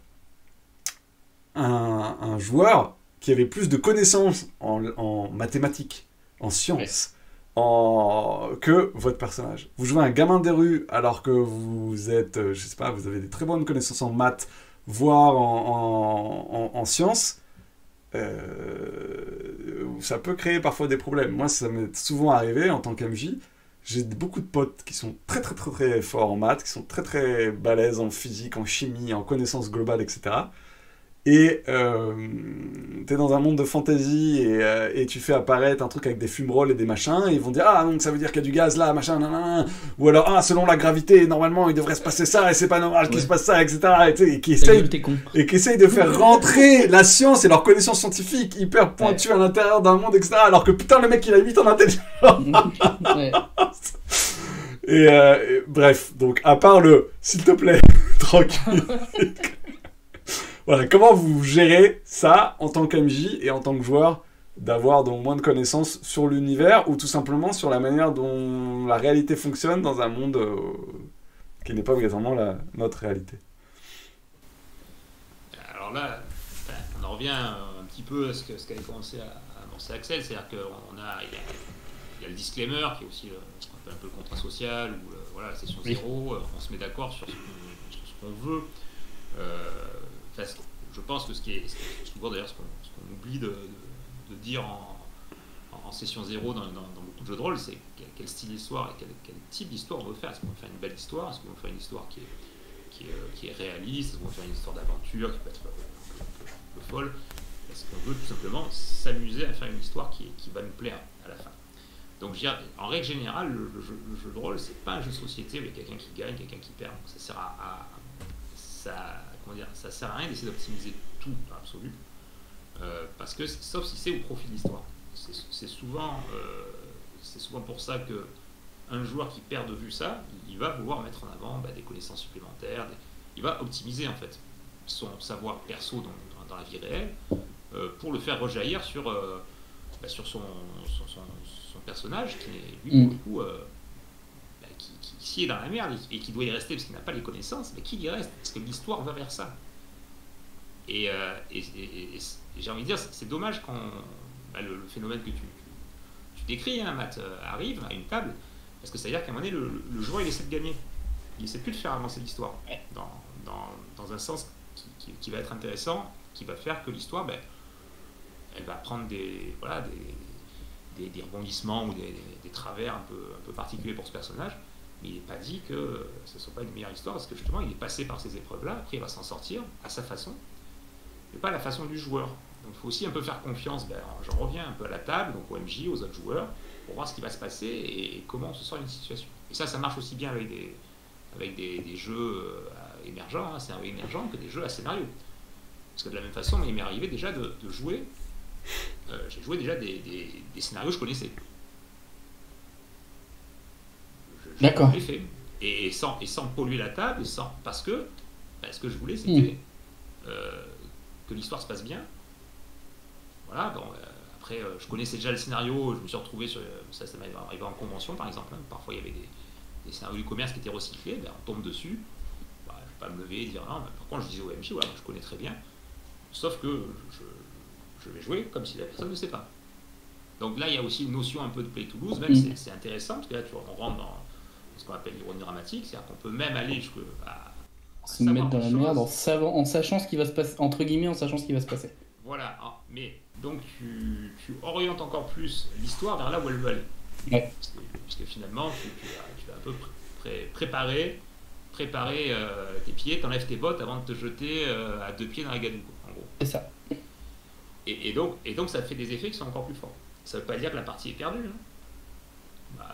un joueur qui avait plus de connaissances en mathématiques, en sciences, que votre personnage. Vous jouez un gamin des rues alors que vous êtes, je sais pas, vous avez des très bonnes connaissances en maths, voire en sciences, ça peut créer parfois des problèmes. Moi, ça m'est souvent arrivé en tant qu'MJ. J'ai beaucoup de potes qui sont très très très très forts en maths, qui sont très très balèzes en physique, en chimie, en connaissances globales, etc. et t'es dans un monde de fantasy et tu fais apparaître un truc avec des fumerolles et des machins, et ils vont dire ah donc ça veut dire qu'il y a du gaz là, machin, nanana. Ou alors ah selon la gravité normalement il devrait se passer ça et c'est pas normal qu'il se passe ça, etc. Et qui essayent de faire rentrer la science et leur connaissance scientifique hyper pointue à l'intérieur d'un monde, etc. Alors que putain le mec il a 8 ans d'intelligence. Et bref, donc à part le s'il te plaît tranquille. Voilà, comment vous gérez ça en tant qu'MJ et en tant que joueur, d'avoir donc moins de connaissances sur l'univers ou tout simplement sur la manière dont la réalité fonctionne dans un monde qui n'est pas obligatoirement notre réalité. Alors là, on en revient un petit peu à ce qu'avait commencé à annoncer Axel, c'est-à-dire qu'il y a le disclaimer qui est aussi ce qu'on appelle un peu le contrat social ou voilà, la session 0, on se met d'accord sur ce qu'on veut. Je pense que ce qui est souvent d'ailleurs ce qu'on oublie de dire en session 0 dans beaucoup de jeux de rôle, c'est quel style d'histoire et quel type d'histoire on veut faire. Est-ce qu'on veut faire une belle histoire? Est-ce qu'on veut faire une histoire qui est réaliste? Est-ce qu'on veut faire une histoire d'aventure qui peut être un peu folle? Est-ce qu'on veut tout simplement s'amuser à faire une histoire qui va nous plaire à la fin? Donc je veux dire, en règle générale, le jeu de rôle, c'est pas un jeu de société où il y a quelqu'un qui gagne, quelqu'un qui perd. Donc ça sert ça sert à rien d'essayer d'optimiser tout dans l'absolu, parce que sauf si c'est au profit de l'histoire. C'est souvent pour ça que un joueur qui perd de vue ça, il va vouloir mettre en avant des connaissances supplémentaires, il va optimiser en fait son savoir perso dans la vie réelle pour le faire rejaillir sur son personnage qui est lui pour le coup qui est dans la merde et qui doit y rester parce qu'il n'a pas les connaissances, mais qu'il y reste parce que l'histoire va vers ça. Et j'ai envie de dire, c'est dommage quand le phénomène que tu décris, hein, Matt, arrive à une table, parce que ça veut dire qu'à un moment donné, le joueur il essaie de gagner, il essaie plus de faire avancer l'histoire dans un sens qui va être intéressant, qui va faire que l'histoire, elle va prendre des rebondissements ou des travers un peu particuliers pour ce personnage. Mais il n'est pas dit que ce ne soit pas une meilleure histoire, parce que justement, il est passé par ces épreuves-là, après il va s'en sortir à sa façon, mais pas à la façon du joueur. Donc il faut aussi un peu faire confiance, j'en reviens un peu à la table, donc au MJ, aux autres joueurs, pour voir ce qui va se passer et comment on se sort d'une situation. Et ça marche aussi bien avec des jeux émergents, hein, scénarios émergents, que des jeux à scénario. Parce que de la même façon, il m'est arrivé déjà de jouer, j'ai joué déjà des scénarios que je connaissais. D'accord. Fait. Et sans polluer la table, parce que ce que je voulais, c'était que l'histoire se passe bien. Voilà, bon, après, je connaissais déjà le scénario, je me suis retrouvé sur. Ça m'est arrivé en convention, par exemple. Hein. Parfois, il y avait des scénarios du commerce qui étaient recyclés, on tombe dessus. Je ne vais pas me lever et dire non, mais par contre, je disais au MJ, voilà, je connais très bien. Sauf que je vais jouer comme si la personne ne sait pas. Donc là, il y a aussi une notion un peu de play to lose, même c'est intéressant, parce que là, on rentre dans ce qu'on appelle l'ironie dramatique, c'est-à-dire qu'on peut même aller jusqu'à se mettre dans la merde en sachant ce qui va se passer, entre guillemets, en sachant ce qui va se passer. Voilà, mais donc tu orientes encore plus l'histoire vers là où elle veut aller. Ouais. Parce que finalement, tu vas un peu préparer tes pieds, t'enlèves tes bottes avant de te jeter à 2 pieds dans la gadoue, en gros. C'est ça. Et donc ça fait des effets qui sont encore plus forts. Ça ne veut pas dire que la partie est perdue. Hein.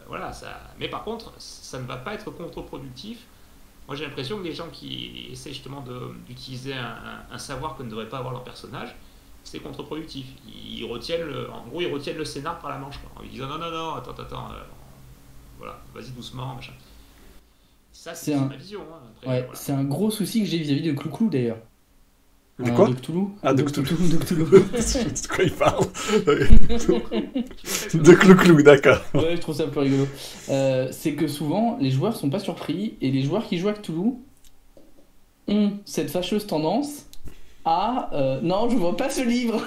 Voilà, mais par contre, ça ne va pas être contre-productif. Moi, j'ai l'impression que les gens qui essaient justement d'utiliser un savoir que ne devrait pas avoir leur personnage, c'est contre-productif. Ils retiennent le scénar par la manche, quoi, en lui disant non, attends, voilà, vas-y doucement, machin. Ça, c'est ma vision. Hein. Après, ouais, voilà. C'est un gros souci que j'ai vis-à-vis de Clou-Clou d'ailleurs. De quoi? De Cthulhu. De Cthulhu. De Cthulhu. De quoi il parle? De Clou-Clou, d'accord. Ouais, je trouve ça un peu rigolo. C'est que souvent, les joueurs sont pas surpris, et les joueurs qui jouent à Cthulhu ont cette fâcheuse tendance à non, je vois pas ce livre,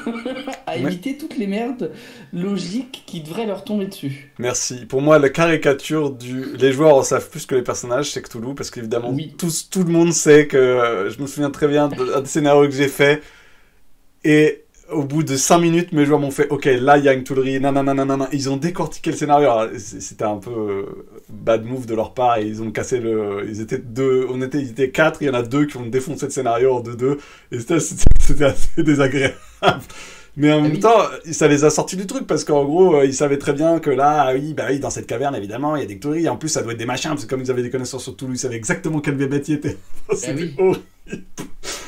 à éviter toutes les merdes logiques qui devraient leur tomber dessus. Merci. Pour moi, la caricature les joueurs en savent plus que les personnages, c'est Cthulhu, parce qu'évidemment, tout le monde sait que je me souviens très bien d'un scénario que j'ai fait, et au bout de 5 minutes, mes joueurs m'ont fait ok, là il y a une Cthulhu, nanana. Ils ont décortiqué le scénario. Alors, c'était un peu bad move de leur part et ils ont cassé le. Ils étaient 4, il y en a 2 qui ont défoncé le scénario en 2-2 et c'était assez désagréable. Mais en même temps, ça les a sortis du truc parce qu'en gros, ils savaient très bien que là, oui, dans cette caverne, évidemment, il y a des Cthulhu. Et en plus, ça doit être des machins parce que comme ils avaient des connaissances sur Toulouse, ils savaient exactement quelle bébête y était. C'était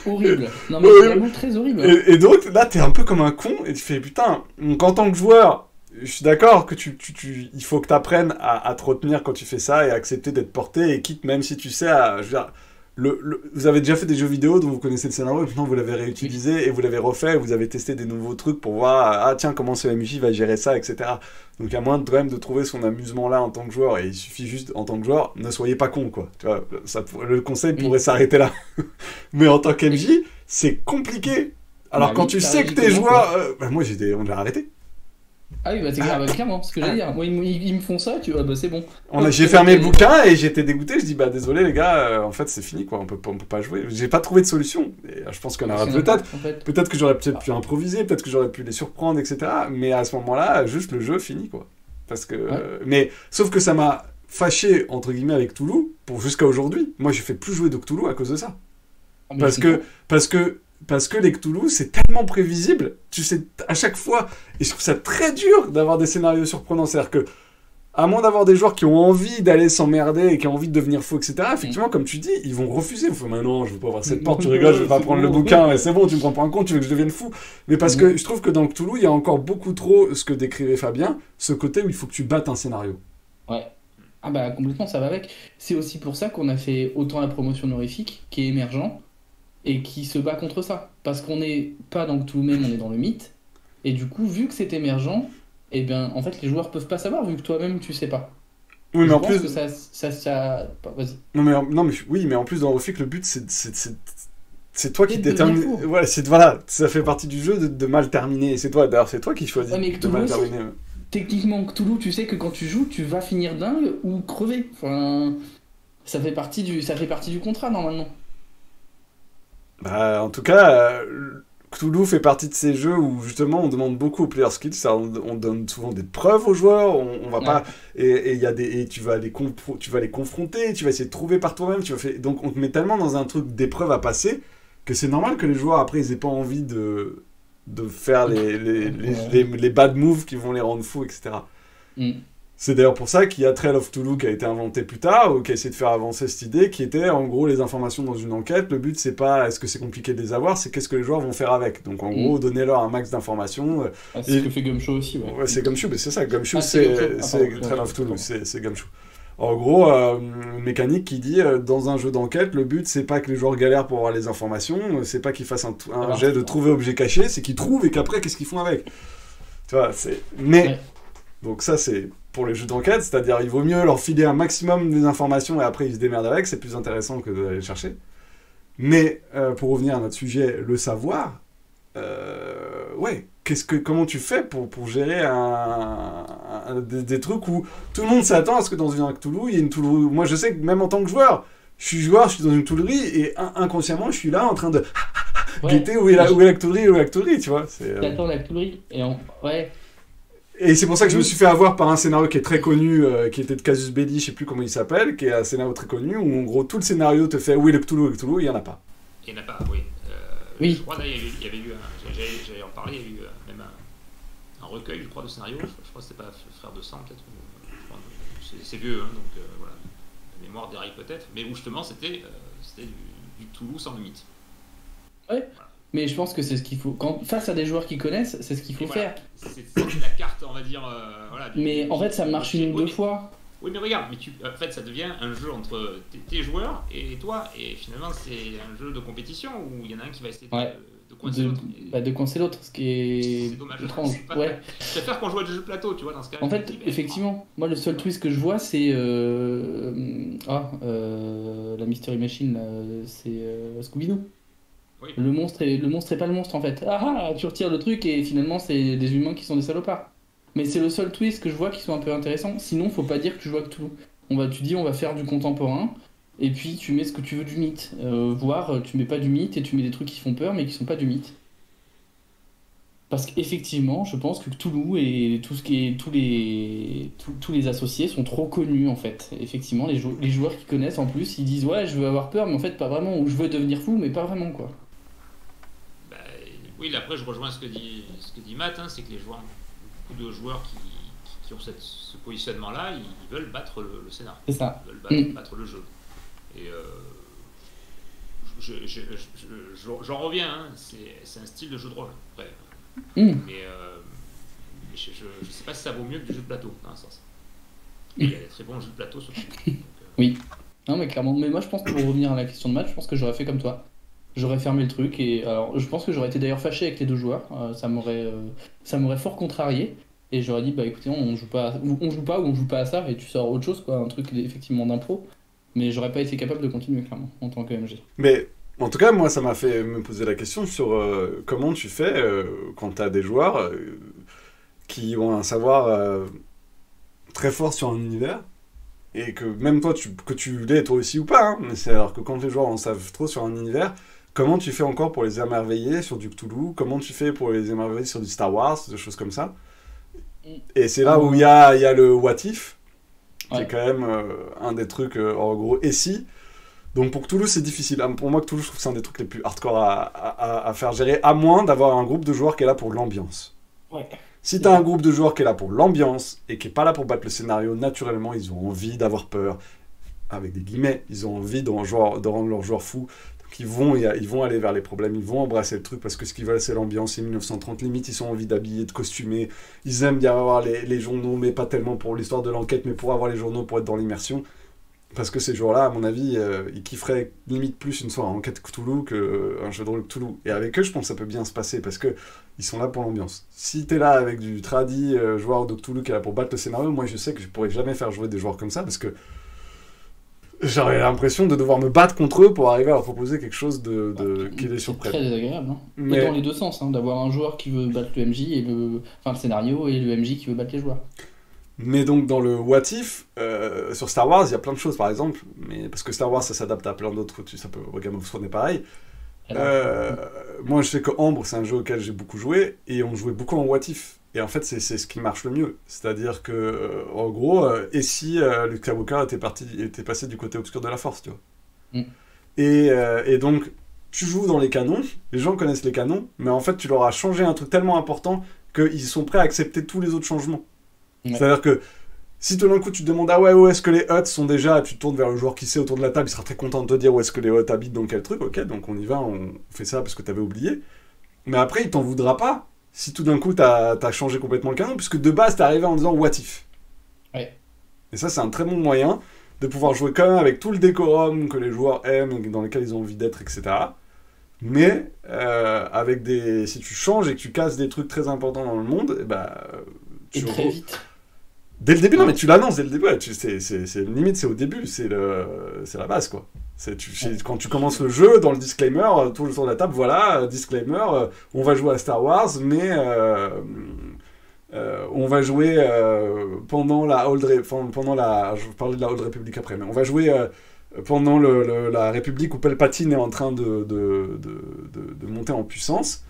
horrible. Non, mais c'est vraiment très horrible. Et donc, là, t'es un peu comme un con et tu fais putain, donc en tant que joueur, je suis d'accord que il faut que t'apprennes à te retenir quand tu fais ça et à accepter d'être porté et quitte même si tu sais je veux dire, vous avez déjà fait des jeux vidéo dont vous connaissez le scénario et maintenant vous l'avez réutilisé et vous l'avez refait et vous avez testé des nouveaux trucs pour voir tiens comment ce MJ va gérer ça, etc. Donc à moins quand même de trouver son amusement là en tant que joueur et il suffit juste en tant que joueur ne soyez pas con quoi, tu vois, le conseil pourrait s'arrêter là. Mais en tant qu'MJ c'est compliqué alors quand tu sais que tes joueurs moi on l'a arrêté. Ah oui, c'est clair, clairement, ce que j'allais dire. Moi, ils me font ça, tu vois, c'est bon. J'ai fermé le bouquin et j'étais dégoûté. Je dis, désolé les gars, en fait c'est fini quoi, on peut pas jouer. J'ai pas trouvé de solution. Et, je pense qu'il y en aura peut-être. Peut-être que j'aurais pu improviser, peut-être que j'aurais pu les surprendre, etc. Mais à ce moment-là, juste le jeu fini quoi. Parce que. Mais sauf que ça m'a fâché, entre guillemets, avec Cthulhu, jusqu'à aujourd'hui. Moi j'ai fait plus jouer de Cthulhu à cause de ça. Parce que les Cthulhu, c'est tellement prévisible, tu sais, à chaque fois, et je trouve ça très dur d'avoir des scénarios surprenants, c'est-à-dire que, à moins d'avoir des joueurs qui ont envie d'aller s'emmerder et qui ont envie de devenir faux, etc., effectivement, comme tu dis, ils vont refuser, ils vont faire, mais non, je veux pas avoir cette porte, tu rigoles, je vais pas prendre le bouquin, mais c'est bon, tu me prends pour un con, tu veux que je devienne fou. Mais parce que je trouve que dans Cthulhu, il y a encore beaucoup trop, ce que décrivait Fabien, ce côté où il faut que tu battes un scénario. Ouais. Ah complètement, ça va avec. C'est aussi pour ça qu'on a fait autant la promotion honorifique, qui est émergent, et qui se bat contre ça. Parce qu'on n'est pas dans Cthulhu même, on est dans le mythe. Et du coup, vu que c'est émergent, eh bien, en fait, les joueurs peuvent pas savoir, vu que toi-même, tu sais pas. Oui, mais en plus... que ça... Vas-y. Oui, mais en plus, dans Horrific, le but, c'est toi qui détermine... Ouais, voilà, ça fait partie du jeu de mal terminer. D'ailleurs, c'est toi qui choisis de mal terminer. Techniquement, Cthulhu, tu sais que quand tu joues, tu vas finir dingue ou crever. Enfin, ça fait partie du contrat, normalement. En tout cas, Cthulhu fait partie de ces jeux où justement on demande beaucoup aux player skills, on donne souvent des preuves aux joueurs, on va pas et tu vas les confronter, tu vas essayer de trouver par toi-même, donc on te met tellement dans un truc d'épreuve à passer que c'est normal que les joueurs après ils aient pas envie de faire les bad moves qui vont les rendre fous, etc. C'est d'ailleurs pour ça qu'il y a Trail of Cthulhu qui a été inventé plus tard, ou qui a essayé de faire avancer cette idée, qui était en gros les informations dans une enquête. Le but, c'est pas est-ce que c'est compliqué de les avoir, c'est qu'est-ce que les joueurs vont faire avec. Donc en gros, donnez-leur un max d'informations. C'est ce que fait Gumshoe aussi. Ouais, c'est Gumshoe, mais c'est ça. Gumshoe, c'est Trail of Cthulhu, c'est Gumshoe. En gros, une mécanique qui dit dans un jeu d'enquête, le but, c'est pas que les joueurs galèrent pour avoir les informations, c'est pas qu'ils fassent un jet de trouver objet caché, c'est qu'ils trouvent et qu'après, qu'est-ce qu'ils font avec. Tu vois, donc ça, c'est pour les jeux d'enquête, c'est-à-dire il vaut mieux leur filer un maximum des informations et après ils se démerdent avec, c'est plus intéressant que d'aller les chercher. Mais pour revenir à notre sujet, le savoir, comment tu fais pour gérer des trucs où tout le monde s'attend à ce que dans une Cthulhu, il y ait une Cthulhu. Moi je sais que même en tant que joueur, je suis dans une Cthulhu et inconsciemment je suis là en train de guetter où est la Cthulhu, tu vois. J'attends la Cthulhu et ouais. Et c'est pour ça que je me suis fait avoir par un scénario qui est très connu, qui était de Casus Belli, je sais plus comment il s'appelle, qui est un scénario très connu, où en gros tout le scénario te fait où est le Cthulhu, il n'y en a pas. Il n'y en a pas, oui. Oui. Je crois d'ailleurs il y avait eu, j'allais en parler, il y a eu même un recueil, je crois, de scénarios, je crois que c'était pas Frère de Sang, peut-être, c'est vieux, hein, donc voilà, la mémoire dérive peut-être, mais où justement c'était du Cthulhu sans limite. Ouais. Voilà. Mais je pense que c'est ce qu'il faut. Face à des joueurs qui connaissent, c'est ce qu'il faut faire. C'est la carte, on va dire. Mais en fait, ça marche une ou deux fois. Oui, mais regarde, en fait, ça devient un jeu entre tes joueurs et toi. Et finalement, c'est un jeu de compétition où il y en a un qui va essayer de coincer l'autre. De coincer l'autre, ce qui est dommage. Étrange. Je préfère qu'on joue à des jeux plateau, tu vois, dans ce cas. En fait, effectivement, moi, le seul twist que je vois, c'est. La Mystery Machine, là, c'est Scooby-Doo. Oui. Le monstre est pas le monstre en fait. Tu retires le truc et finalement c'est des humains qui sont des salopards. Mais c'est le seul twist que je vois qui soit un peu intéressant. Sinon, faut pas dire que tu joues à Cthulhu. Tu dis on va faire du contemporain et puis tu mets ce que tu veux du mythe. Voire tu mets pas du mythe et tu mets des trucs qui font peur mais qui sont pas du mythe. Parce qu'effectivement, je pense que Cthulhu et tout ce qui est tous les associés sont trop connus en fait. Effectivement, les joueurs qui connaissent en plus, ils disent ouais, je veux avoir peur, mais en fait pas vraiment, ou je veux devenir fou, mais pas vraiment quoi. Bah, oui, après je rejoins ce que dit Matt, hein, c'est que les joueurs, beaucoup de joueurs qui ont ce positionnement-là, ils veulent battre le scénar, C'est ça. ils veulent Mm. battre le jeu. Et j'en reviens, hein, c'est un style de jeu de rôle. Après. Mm. Mais je sais pas si ça vaut mieux que du jeu de plateau, dans un sens. Il y a des très bons jeux de plateau surtout. Donc, Oui. Non mais clairement, mais moi je pense que pour revenir à la question de match, je pense que j'aurais fait comme toi. J'aurais fermé le truc et alors je pense que j'aurais été d'ailleurs fâché avec les deux joueurs. Ça m'aurait fort contrarié et j'aurais dit bah écoutez on joue pas ou on joue pas à ça et tu sors autre chose quoi, un truc effectivement d'impro. Mais j'aurais pas été capable de continuer clairement en tant que MG. Mais en tout cas, moi, ça m'a fait me poser la question sur comment tu fais quand tu as des joueurs qui ont un savoir très fort sur un univers, et que même toi, que tu l'es toi aussi ou pas, hein, mais c'est alors que quand les joueurs en savent trop sur un univers, comment tu fais encore pour les émerveiller sur du Cthulhu, comment tu fais pour les émerveiller sur du Star Wars, des choses comme ça. Et c'est là où il y a le what if, qui est Ouais. quand même un des trucs, en gros, et si. Donc pour Cthulhu, c'est difficile. Pour moi, Cthulhu, je trouve que c'est un des trucs les plus hardcore à faire gérer, à moins d'avoir un groupe de joueurs qui est là pour l'ambiance. Ouais. Si t'as un groupe de joueurs qui est là pour l'ambiance et qui est pas là pour battre le scénario, naturellement, ils ont envie d'avoir peur, avec des guillemets, ils ont envie de rendre leurs joueurs fous. Donc ils vont aller vers les problèmes, ils vont embrasser le truc parce que ce qu'ils veulent, c'est l'ambiance. C'est 1930, limite, ils ont envie d'habiller, de costumer. Ils aiment bien avoir les journaux, mais pas tellement pour l'histoire de l'enquête, mais pour avoir les journaux, pour être dans l'immersion. Parce que ces joueurs-là, à mon avis, ils kifferaient limite plus une soirée en enquête Cthulhu qu'un jeu de rôle Cthulhu. Et avec eux, je pense que ça peut bien se passer parce que ils sont là pour l'ambiance. Si t'es là avec du tradi joueur de Cthulhu qui est là pour battre le scénario, moi je sais que je pourrais jamais faire jouer des joueurs comme ça parce que j'aurais l'impression de devoir me battre contre eux pour arriver à leur proposer quelque chose qui les C'est surprenne. très désagréable. Hein. Mais- Et dans les deux sens, hein, d'avoir un joueur qui veut battre le MJ et enfin, le scénario et le MJ qui veut battre les joueurs. Mais donc dans le What If, sur Star Wars, il y a plein de choses par exemple, mais parce que Star Wars ça s'adapte à plein d'autres, ça peut, au Game of Thrones est pareil. Alors, Moi je sais que Ambre c'est un jeu auquel j'ai beaucoup joué, et on jouait beaucoup en What If. Et en fait c'est ce qui marche le mieux. C'est-à-dire que, en gros, et si Luke Skywalker était passé du côté obscur de la Force, tu vois. Mm. Et donc tu joues dans les canons, les gens connaissent les canons, mais en fait tu leur as changé un truc tellement important qu'ils sont prêts à accepter tous les autres changements. Ouais. C'est-à-dire que si tout d'un coup tu te demandes ah ouais où est-ce que les huts sont déjà, tu te tournes vers le joueur qui sait autour de la table, il sera très content de te dire où est-ce que les huts habitent dans quel truc, ok, donc on y va, on fait ça parce que t'avais oublié. Mais après il t'en voudra pas si tout d'un coup t'as changé complètement le canon, puisque de base t'es arrivé en disant what if. Ouais. Et ça c'est un très bon moyen de pouvoir jouer quand même avec tout le décorum que les joueurs aiment et dans lequel ils ont envie d'être, etc. Mais avec si tu changes et que tu casses des trucs très importants dans le monde, et et très vite. Dès le début, non, mais tu l'annonces dès le début. Ouais, limite, c'est au début, c'est la base, quoi. Quand tu commences le jeu, dans le disclaimer, tout le tour de la table, voilà, disclaimer, on va jouer à Star Wars, mais on va jouer pendant la Old je parlais de la Old Republic après, mais on va jouer pendant la République où Palpatine est en train de monter en puissance.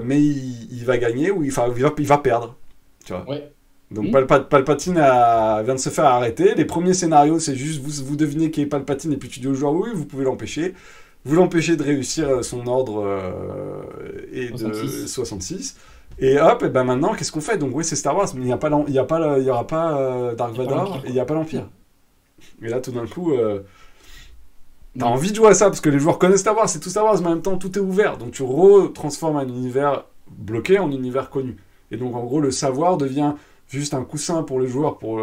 Mais il va gagner ou il va perdre, tu vois. Ouais. Donc Palpatine vient de se faire arrêter. Les premiers scénarios, c'est juste vous devinez qui est Palpatine et puis tu dis au joueur oui, vous pouvez l'empêcher. Vous l'empêchez de réussir son ordre et 66. de 66. Et hop, et ben maintenant, qu'est-ce qu'on fait? Donc oui, c'est Star Wars, mais il y aura pas Dark Vador et il n'y a pas l'Empire. Et là, tout d'un coup, t'as envie de jouer à ça parce que les joueurs connaissent Star Wars, c'est tout Star Wars, mais en même temps, tout est ouvert. Donc tu retransformes un univers bloqué en univers connu. Et donc, en gros, le savoir devient juste un coussin pour les joueurs pour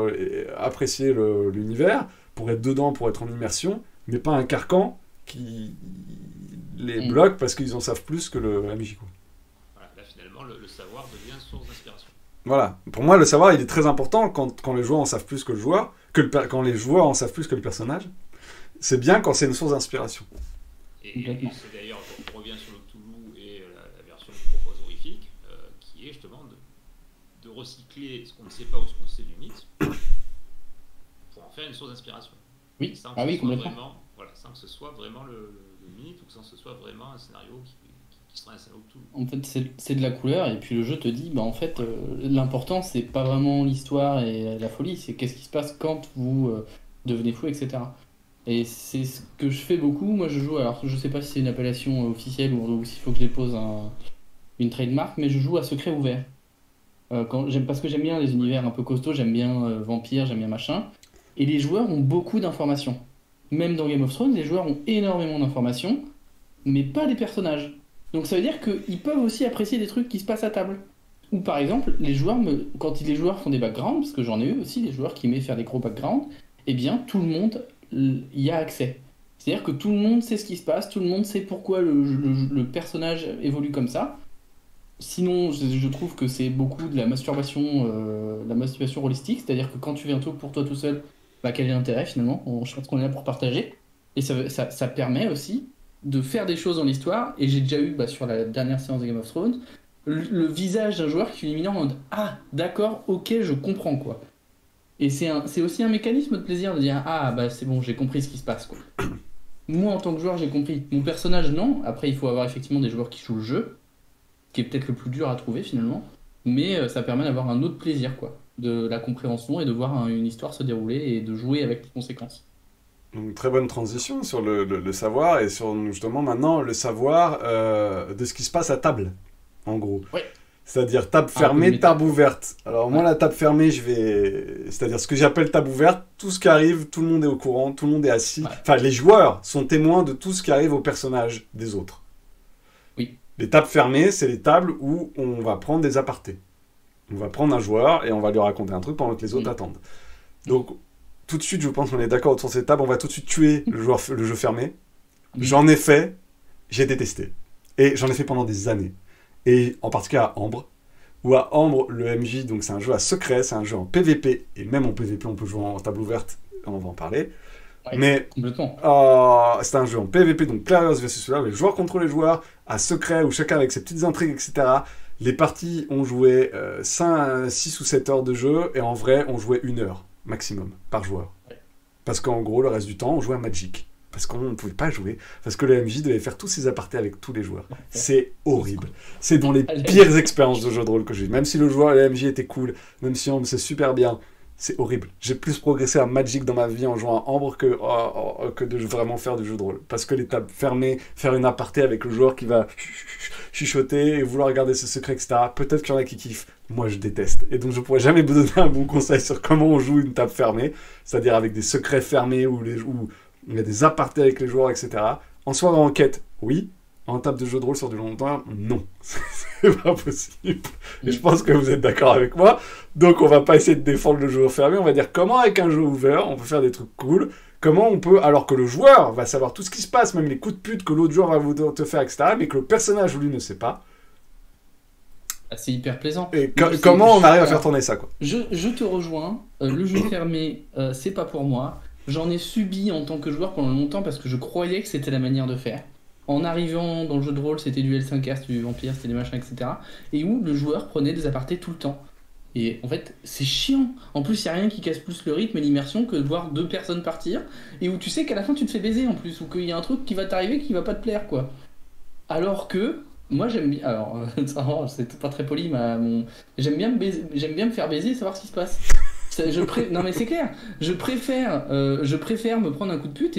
apprécier l'univers, pour être dedans, pour être en immersion, mais pas un carcan qui les bloque parce qu'ils en savent plus que le MJ, quoi. Voilà, là finalement le savoir devient source d'inspiration. Voilà. Pour moi, le savoir, il est très important quand les joueurs en savent plus que le joueur, quand les joueurs en savent plus que le personnage. C'est bien quand c'est une source d'inspiration. Et c'est d'ailleurs, on revient sur le Cthulhu et la version que propose Horrifique, qui est justement de recycler ce qu'on ne sait pas ou ce qu'on sait du mythe pour en faire une source d'inspiration. Oui, Sans ah oui, complètement. sans que ce soit vraiment le mythe ou sans que ce soit vraiment un scénario qui stresse, ça vaut tout. En fait, c'est de la couleur, et puis le jeu te dit, bah en fait, l'important, c'est pas vraiment l'histoire et la folie, c'est qu'est-ce qui se passe quand vous devenez fou, etc. Et c'est ce que je fais beaucoup. Moi, je joue, alors je sais pas si c'est une appellation officielle ou s'il faut que je dépose une trademark, mais je joue à secret ouvert. Parce que j'aime bien les Ouais. univers un peu costauds, j'aime bien vampire, j'aime bien machin. Et les joueurs ont beaucoup d'informations. Même dans Game of Thrones, les joueurs ont énormément d'informations, mais pas les personnages. Donc ça veut dire qu'ils peuvent aussi apprécier des trucs qui se passent à table. Ou par exemple, quand les joueurs font des backgrounds, parce que j'en ai eu aussi, des joueurs qui aimaient faire des gros backgrounds, eh bien tout le monde y a accès. C'est-à-dire que tout le monde sait ce qui se passe, tout le monde sait pourquoi le personnage évolue comme ça. Sinon, je trouve que c'est beaucoup de la masturbation holistique, c'est-à-dire que quand tu fais un truc pour toi tout seul, bah, quel est l'intérêt finalement? Je pense qu'on est là pour partager. Et ça permet aussi de faire des choses dans l'histoire. Et j'ai déjà eu, bah, sur la dernière séance de Game of Thrones, le visage d'un joueur qui illuminant en mode ah, d'accord, ok, je comprends quoi. Et c'est aussi un mécanisme de plaisir de dire ah, bah c'est bon, j'ai compris ce qui se passe quoi. Moi en tant que joueur, j'ai compris. Mon personnage, non. Après, il faut avoir effectivement des joueurs qui jouent le jeu qui est peut-être le plus dur à trouver finalement, mais ça permet d'avoir un autre plaisir, quoi, de la compréhension et de voir une histoire se dérouler et de jouer avec les conséquences. Donc, très bonne transition sur le savoir et sur justement maintenant le savoir de ce qui se passe à table, en gros. Oui. C'est-à-dire table Un peu de fermée, méta, table quoi. ouverte. Alors moi, Ouais. la table fermée, c'est-à-dire ce que j'appelle table ouverte, tout ce qui arrive, tout le monde est au courant, tout le monde est assis. Ouais. Enfin, les joueurs sont témoins de tout ce qui arrive aux personnages des autres. Oui. Les tables fermées, c'est les tables où on va prendre des apartés. On va prendre un joueur et on va lui raconter un truc pendant que les autres Mm. attendent. Donc, tout de suite, je pense qu'on est d'accord autour de cette table, on va tout de suite tuer le jeu fermé. Oui. J'en ai fait, j'ai détesté. Et j'en ai fait pendant des années. Et en particulier à Ambre, où à Ambre, le MJ, donc c'est un jeu à secret, c'est un jeu en PVP, et même en PVP, on peut jouer en table ouverte, on va en parler. Ouais, Mais complètement. c'est un jeu en PVP, donc Players vs. Players, les joueurs contre les joueurs, à secret, où chacun avec ses petites intrigues, etc. Les parties, on jouait 6 ou 7 heures de jeu, et en vrai, on jouait 1 heure maximum par joueur. Ouais. Parce qu'en gros, le reste du temps, on jouait à Magic. Parce qu'on ne pouvait pas jouer. Parce que le MJ devait faire tous ses apartés avec tous les joueurs. C'est horrible. C'est dans les Allez. pires expériences de jeu de rôle que j'ai eu. Même si le joueur, le MJ était cool, même si on c'est super bien, c'est horrible. J'ai plus progressé à Magic dans ma vie en jouant à Ambre que de vraiment faire du jeu de rôle. Parce que les tables fermées, faire une aparté avec le joueur qui va chuchoter et vouloir garder ses secrets, etc. Peut-être qu'il y en a qui kiffent. Moi, je déteste. Et donc, je pourrais jamais vous donner un bon conseil sur comment on joue une table fermée. C'est-à-dire avec des secrets fermés où il y a des apartés avec les joueurs, etc. En soirée enquête, oui. En table de jeu de rôle sur du long terme, non. C'est pas possible. Et je pense que vous êtes d'accord avec moi. Donc on va pas essayer de défendre le jeu fermé. On va dire comment avec un jeu ouvert, on peut faire des trucs cool. Comment on peut, alors que le joueur va savoir tout ce qui se passe, même les coups de pute que l'autre joueur va vous te faire, etc. Mais que le personnage, lui, ne sait pas. Ah, c'est hyper plaisant. Et Moi, comment on arrive à alors, faire tourner ça, quoi. je te rejoins. Le jeu fermé, c'est pas pour moi. J'en ai subi en tant que joueur pendant longtemps parce que je croyais que c'était la manière de faire. En arrivant dans le jeu de rôle, c'était du L5R, c'était du Vampire, c'était des machins, etc. Et où le joueur prenait des apartés tout le temps. Et en fait, c'est chiant. En plus, il n'y a rien qui casse plus le rythme et l'immersion que de voir deux personnes partir. Et où tu sais qu'à la fin, tu te fais baiser en plus. Ou qu'il y a un truc qui va t'arriver qui va pas te plaire, quoi. Alors que, moi j'aime bien. Alors, c'est pas très poli, mais j'aime bien j'aime bien me faire baiser et savoir ce qui se passe. Non mais c'est clair, je préfère me prendre un coup de pute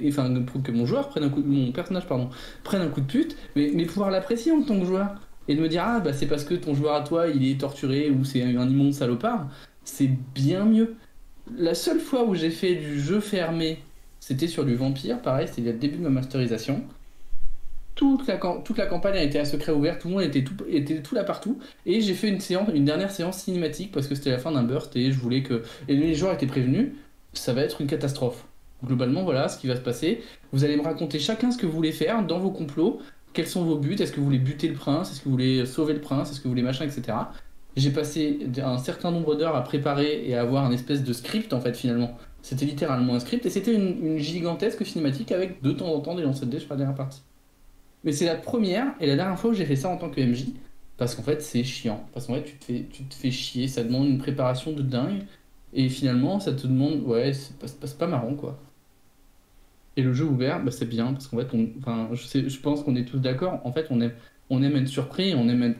enfin que mon joueur prenne mon personnage pardon prenne un coup de pute, mais pouvoir l'apprécier en tant que joueur et de me dire ah bah c'est parce que ton joueur à toi il est torturé ou c'est un immonde salopard, c'est bien mieux. La seule fois où j'ai fait du jeu fermé, c'était sur du Vampire, pareil, c'était le début de ma masterisation. Toute la campagne a été à secret ouvert, tout le monde était tout là partout. Et j'ai fait une dernière séance cinématique parce que c'était la fin d'un burst et je voulais que. Et les joueurs étaient prévenus, ça va être une catastrophe. Globalement, voilà ce qui va se passer. Vous allez me raconter chacun ce que vous voulez faire dans vos complots, quels sont vos buts, est-ce que vous voulez buter le prince, est-ce que vous voulez sauver le prince, est-ce que vous voulez machin, etc. J'ai passé un certain nombre d'heures à préparer et à avoir un espèce de script en fait finalement. C'était littéralement un script et c'était une gigantesque cinématique avec de temps en temps des lancers de dés sur la dernière partie. Mais c'est la première et la dernière fois où j'ai fait ça en tant que MJ, parce qu'en fait c'est chiant, parce qu'en fait tu te fais chier, ça demande une préparation de dingue, et finalement ça te demande, ouais, c'est pas marrant quoi. Et le jeu ouvert, bah, c'est bien, parce qu'en fait, enfin, je pense qu'on est tous d'accord. En fait, on aime être surpris, on aime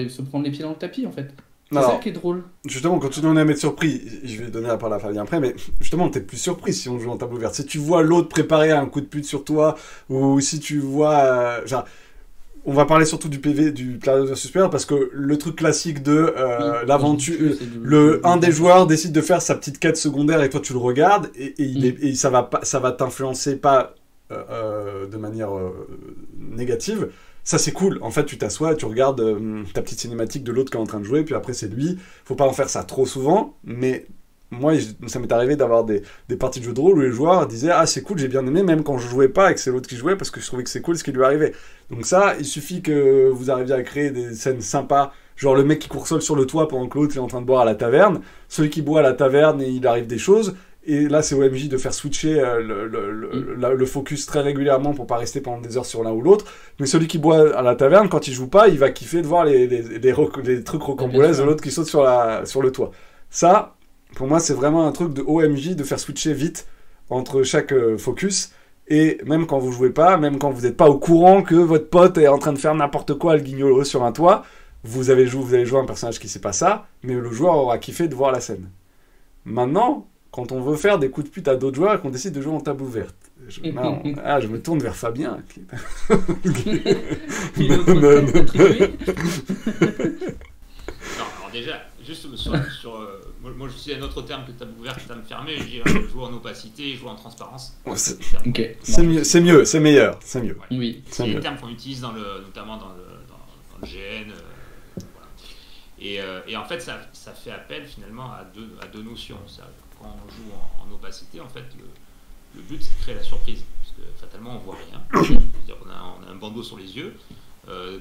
se prendre les pieds dans le tapis, en fait. C'est ça Alors, qui est drôle. justement, quand tu nous à être surpris, je vais donner la parole à Fabien après, mais justement, t'es plus surpris si on joue en table ouverte. Si tu vois l'autre préparer un coup de pute sur toi, ou si tu vois... genre, on va parler surtout du PV, du Player vs Player, parce que le truc classique de Oui, l'aventure... moi, c'est de- Un des joueurs décide de faire sa petite quête secondaire et toi tu le regardes, et ça va t'influencer pas de manière négative. Ça c'est cool, en fait tu t'assois et tu regardes ta petite cinématique de l'autre qui est en train de jouer, puis après c'est lui. Faut pas en faire ça trop souvent, mais moi ça m'est arrivé d'avoir des parties de jeux de rôle où les joueurs disaient ah c'est cool, j'ai bien aimé, même quand je jouais pas et que c'est l'autre qui jouait, parce que je trouvais que c'est cool ce qui lui arrivait. Donc ça, il suffit que vous arriviez à créer des scènes sympas, genre le mec qui court seul sur le toit pendant que l'autre est en train de boire à la taverne, celui qui boit à la taverne et il arrive des choses. Et là, c'est au MJ de faire switcher le focus très régulièrement pour pas rester pendant des heures sur l'un ou l'autre. Mais celui qui boit à la taverne, quand il joue pas, il va kiffer de voir les trucs rocambolesques de l'autre qui saute sur le toit. Ça, pour moi, c'est vraiment un truc de OMJ de faire switcher vite entre chaque focus. Et même quand vous jouez pas, même quand vous n'êtes pas au courant que votre pote est en train de faire n'importe quoi, le guignolo sur un toit, vous allez jouer un personnage qui sait pas ça, mais le joueur aura kiffé de voir la scène. Maintenant, quand on veut faire des coups de pute à d'autres joueurs et qu'on décide de jouer en table ouverte, je me tourne vers Fabien. Il est au contraire attribué. Non, alors déjà, juste moi je suis un autre terme que table ouverte, table fermée, je dis jouer en opacité, jouer en transparence. Ouais, c'est Ok. mieux, c'est mieux, c'est meilleur, c'est mieux. Ouais. Oui. C'est les termes qu'on utilise notamment dans le GN. Voilà. Et en fait, ça fait appel finalement à deux notions. Quand on joue en opacité, en fait, le but c'est de créer la surprise. Parce que fatalement, on voit rien. C'est-à-dire qu'on a un bandeau sur les yeux.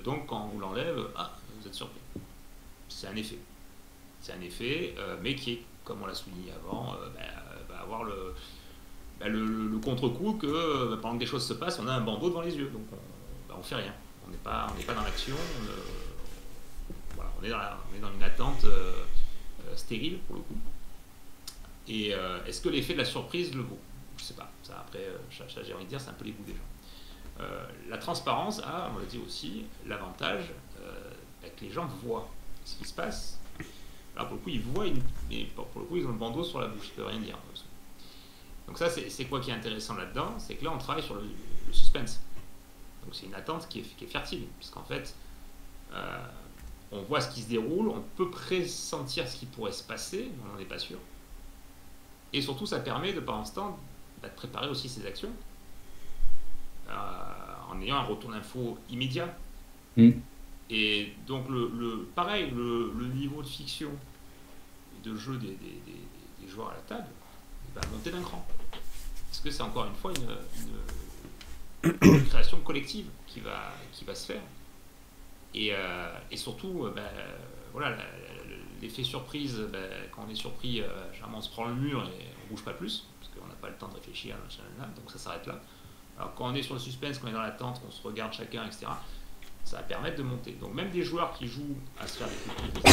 Donc quand on l'enlève, vous êtes surpris. C'est un effet. C'est un effet, mais qui est, comme on l'a souligné avant, va avoir le contre-coup que pendant que des choses se passent, on a un bandeau devant les yeux. Donc on fait rien. On n'est pas dans l'action. Voilà, on est dans une attente stérile pour le coup. Et est-ce que l'effet de la surprise le vaut? Je sais pas. Ça après, j'ai envie de dire, c'est un peu les goûts des gens. La transparence a, on l'a dit aussi, l'avantage que les gens voient ce qui se passe. Alors pour le coup, ils voient, mais pour le coup, ils ont le bandeau sur la bouche, ils ne peuvent rien dire. Donc ça, c'est quoi qui est intéressant là-dedans? C'est que là, on travaille sur le suspense. Donc c'est une attente qui est fertile, puisqu'en fait, on voit ce qui se déroule, on peut pressentir ce qui pourrait se passer, mais on n'en est pas sûr. Et surtout, ça permet de, pendant ce temps, de préparer aussi ses actions, en ayant un retour d'info immédiat. Et donc, pareil, le niveau de fiction et de jeu des joueurs à la table va monter d'un cran. Parce que c'est encore une fois une création collective qui va se faire. Et surtout, voilà, l'effet surprise, quand on est surpris, généralement on se prend le mur et on bouge pas plus, parce qu'on n'a pas le temps de réfléchir, donc ça s'arrête là. Alors quand on est sur le suspense, quand on est dans l'attente, qu'on se regarde chacun, etc., ça va permettre de monter. Donc même des joueurs qui jouent à se faire des coups de pied,